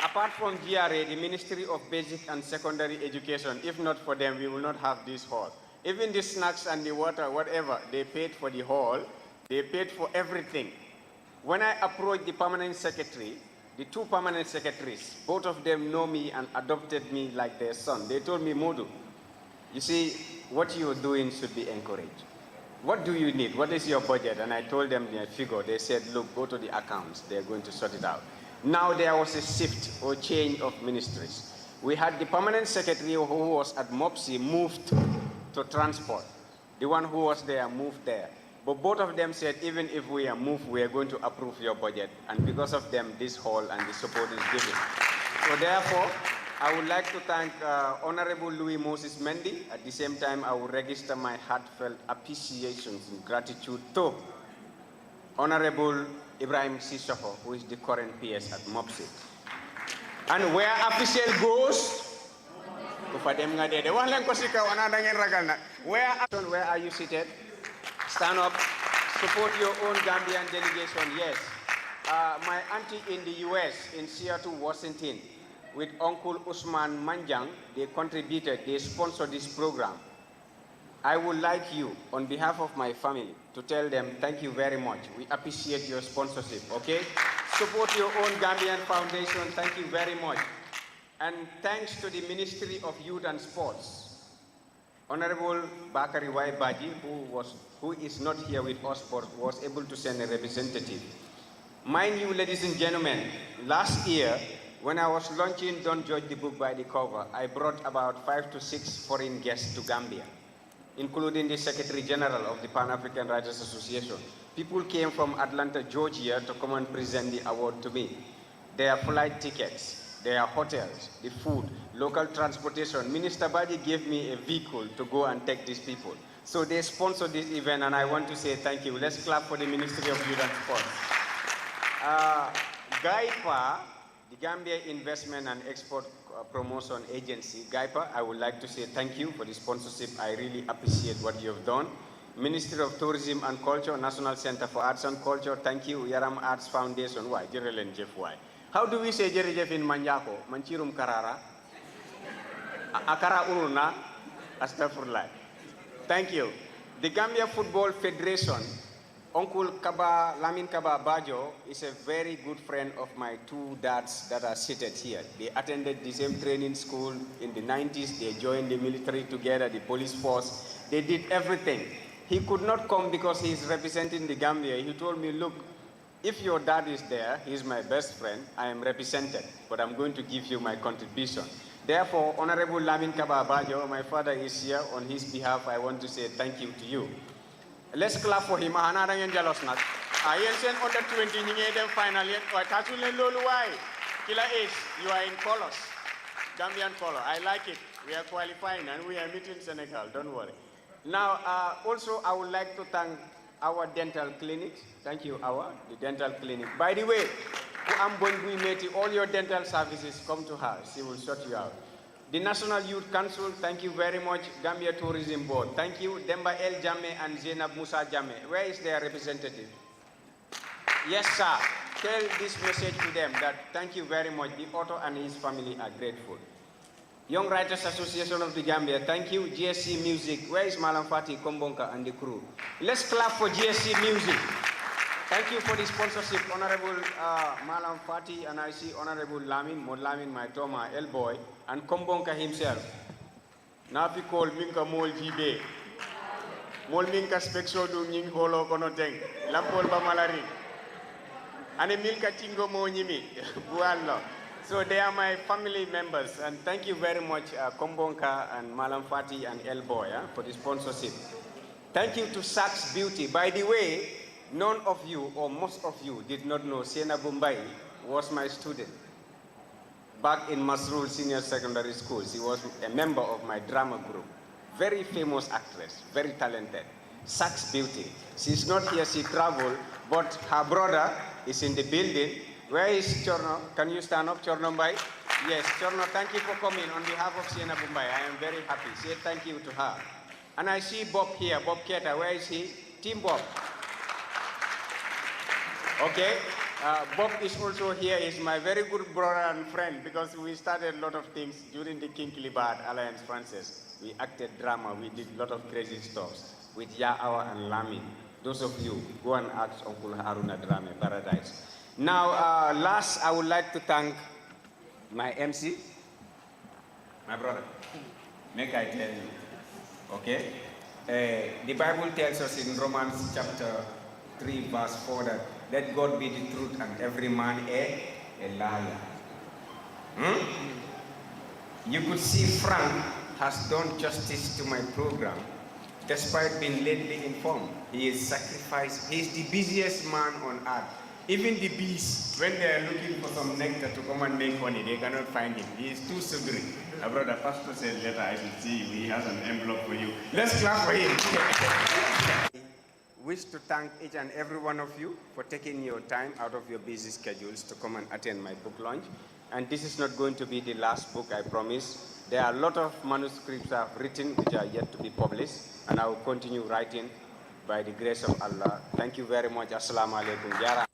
Apart from GRA, the Ministry of Basic and Secondary Education, if not for them, we will not have this hall. Even the snacks and the water, whatever, they paid for the hall, they paid for everything. When I approached the permanent secretary, the two permanent secretaries, both of them know me and adopted me like their son. They told me, Modu, you see, what you're doing should be encouraged. What do you need? What is your budget? And I told them their figure. They said, look, go to the accounts. They're going to sort it out. Now there was a shift or change of ministries. We had the permanent secretary who was at MOPSI moved to transport. The one who was there moved there. But both of them said, even if we are moved, we are going to approve your budget. And because of them, this hall and the support is given. So therefore, I would like to thank Honorable Louis Moses Mendy. At the same time, I will register my heartfelt appreciations and gratitude to Honorable Ibrahim Sissoko, who is the current PS at MOPSI. And where official goes, where are you seated? Stand up, support your own Gambian delegation, yes. My auntie in the US, in Seattle, Washington, with Uncle Usman Manjang, they contributed, they sponsored this program. I would like you, on behalf of my family, to tell them thank you very much. We appreciate your sponsorship, okay? Support your own Gambian foundation, thank you very much. And thanks to the Ministry of Youth and Sports, Honorable Bakari Y. Baji, who is not here with us but was able to send a representative. Mind you, ladies and gentlemen, last year, when I was launching Don't Judge the Book by the Cover, I brought about 5 to 6 foreign guests to Gambia, including the Secretary General of the Pan-African Writers Association. People came from Atlanta, Georgia to come and present the award to me. Their flight tickets, their hotels, the food, local transportation. Minister Baji gave me a vehicle to go and take these people. So they sponsored this event, and I want to say thank you. Let's clap for the Ministry of Youth and Sports. GAIPA, the Gambia Investment and Export Promotion Agency, GAIPA, I would like to say thank you for the sponsorship. I really appreciate what you have done. Ministry of Tourism and Culture, National Center for Arts and Culture, thank you. Yaram Arts Foundation, why? Jerelen Jeff, why? How do we say Jerejef in Manjako? Manchirum Karara? Akara Uruna? Astaghfirullah. Thank you. The Gambia Football Federation, Uncle Kaba, Lamin Kaba Bajo, is a very good friend of my two dads that are seated here. They attended the same training school in the 90s. They joined the military together, the police force. They did everything. He could not come because he is representing the Gambia. He told me, look, if your dad is there, he's my best friend, I am represented, but I'm going to give you my contribution. Therefore, Honorable Lamin Kaba Bajo, my father is here. On his behalf, I want to say thank you to you. Let's clap for him. I am jealous not. I am under 20, you get them finally. Killer age, you are in colors, Gambian color. I like it. We are qualifying and we are meeting Senegal. Don't worry. Now, also, I would like to thank our dental clinics. Thank you, the dental clinic. By the way, all your dental services, come to her. She will sort you out. The National Youth Council, thank you very much. Gambia Tourism Board, thank you. Demba El Jame and Zainab Musa Jame. Where is their representative? Yes, sir. Tell this message to them that thank you very much. The author and his family are grateful. Young Writers Association of the Gambia, thank you. GSC Music, where is Malam Fati, Kombonka, and the crew? Let's clap for GSC Music. Thank you for the sponsorship, Honorable Malam Fati, and I see Honorable Lamin, Lamin, my Toma, Elboy, and Kombonka himself. Nafi call Minka Mol Jibe. Mol Minka Spexo do Ning Holo Konoteng, Lampol Bamalari. And Milka Chingo Mo Nimi, Buallo. So they are my family members, and thank you very much, Kombonka and Malam Fati and Elboy, for the sponsorship. Thank you to Saks Beauty. By the way, none of you, or most of you, did not know Siena Bumbai was my student back in Masrul Senior Secondary School. She was a member of my drama group. Very famous actress, very talented. Saks Beauty. She's not here, she traveled, but her brother is in the building, Where is Chorno? Can you stand up, Chorno Mbai? Yes, Chorno, thank you for coming on behalf of Siena Mumbai. I am very happy. Say thank you to her. And I see Bob here, Bob Keta. Where is he? Team Bob. Okay. Bob is also here. He's my very good brother and friend because we started a lot of things during the King Kilibad Alliance Frances. We acted drama. We did a lot of crazy stuff with Ya'awa and Lamin. Those of you, go and ask Uncle Haruna Drame, Paradise. Now, last, I would like to thank my MC, my brother. Make I tell you, okay? The Bible tells us in Romans chapter 3, verse 4 that let God be the truth and every man a liar. You could see Frank has done justice to my program despite being lately informed. He is sacrificed. He is the busiest man on earth. Even the bees, when they are looking for some nectar to come and make honey, they cannot find him. He is too sugary. My brother pastor said later, I should see if he has an envelope for you. Let's clap for him. Wish to thank each and every one of you for taking your time out of your busy schedules to come and attend my book launch. And this is not going to be the last book, I promise. There are a lot of manuscripts I've written which are yet to be published, and I will continue writing by the grace of Allah. Thank you very much. Assalamu alaikum. Jara.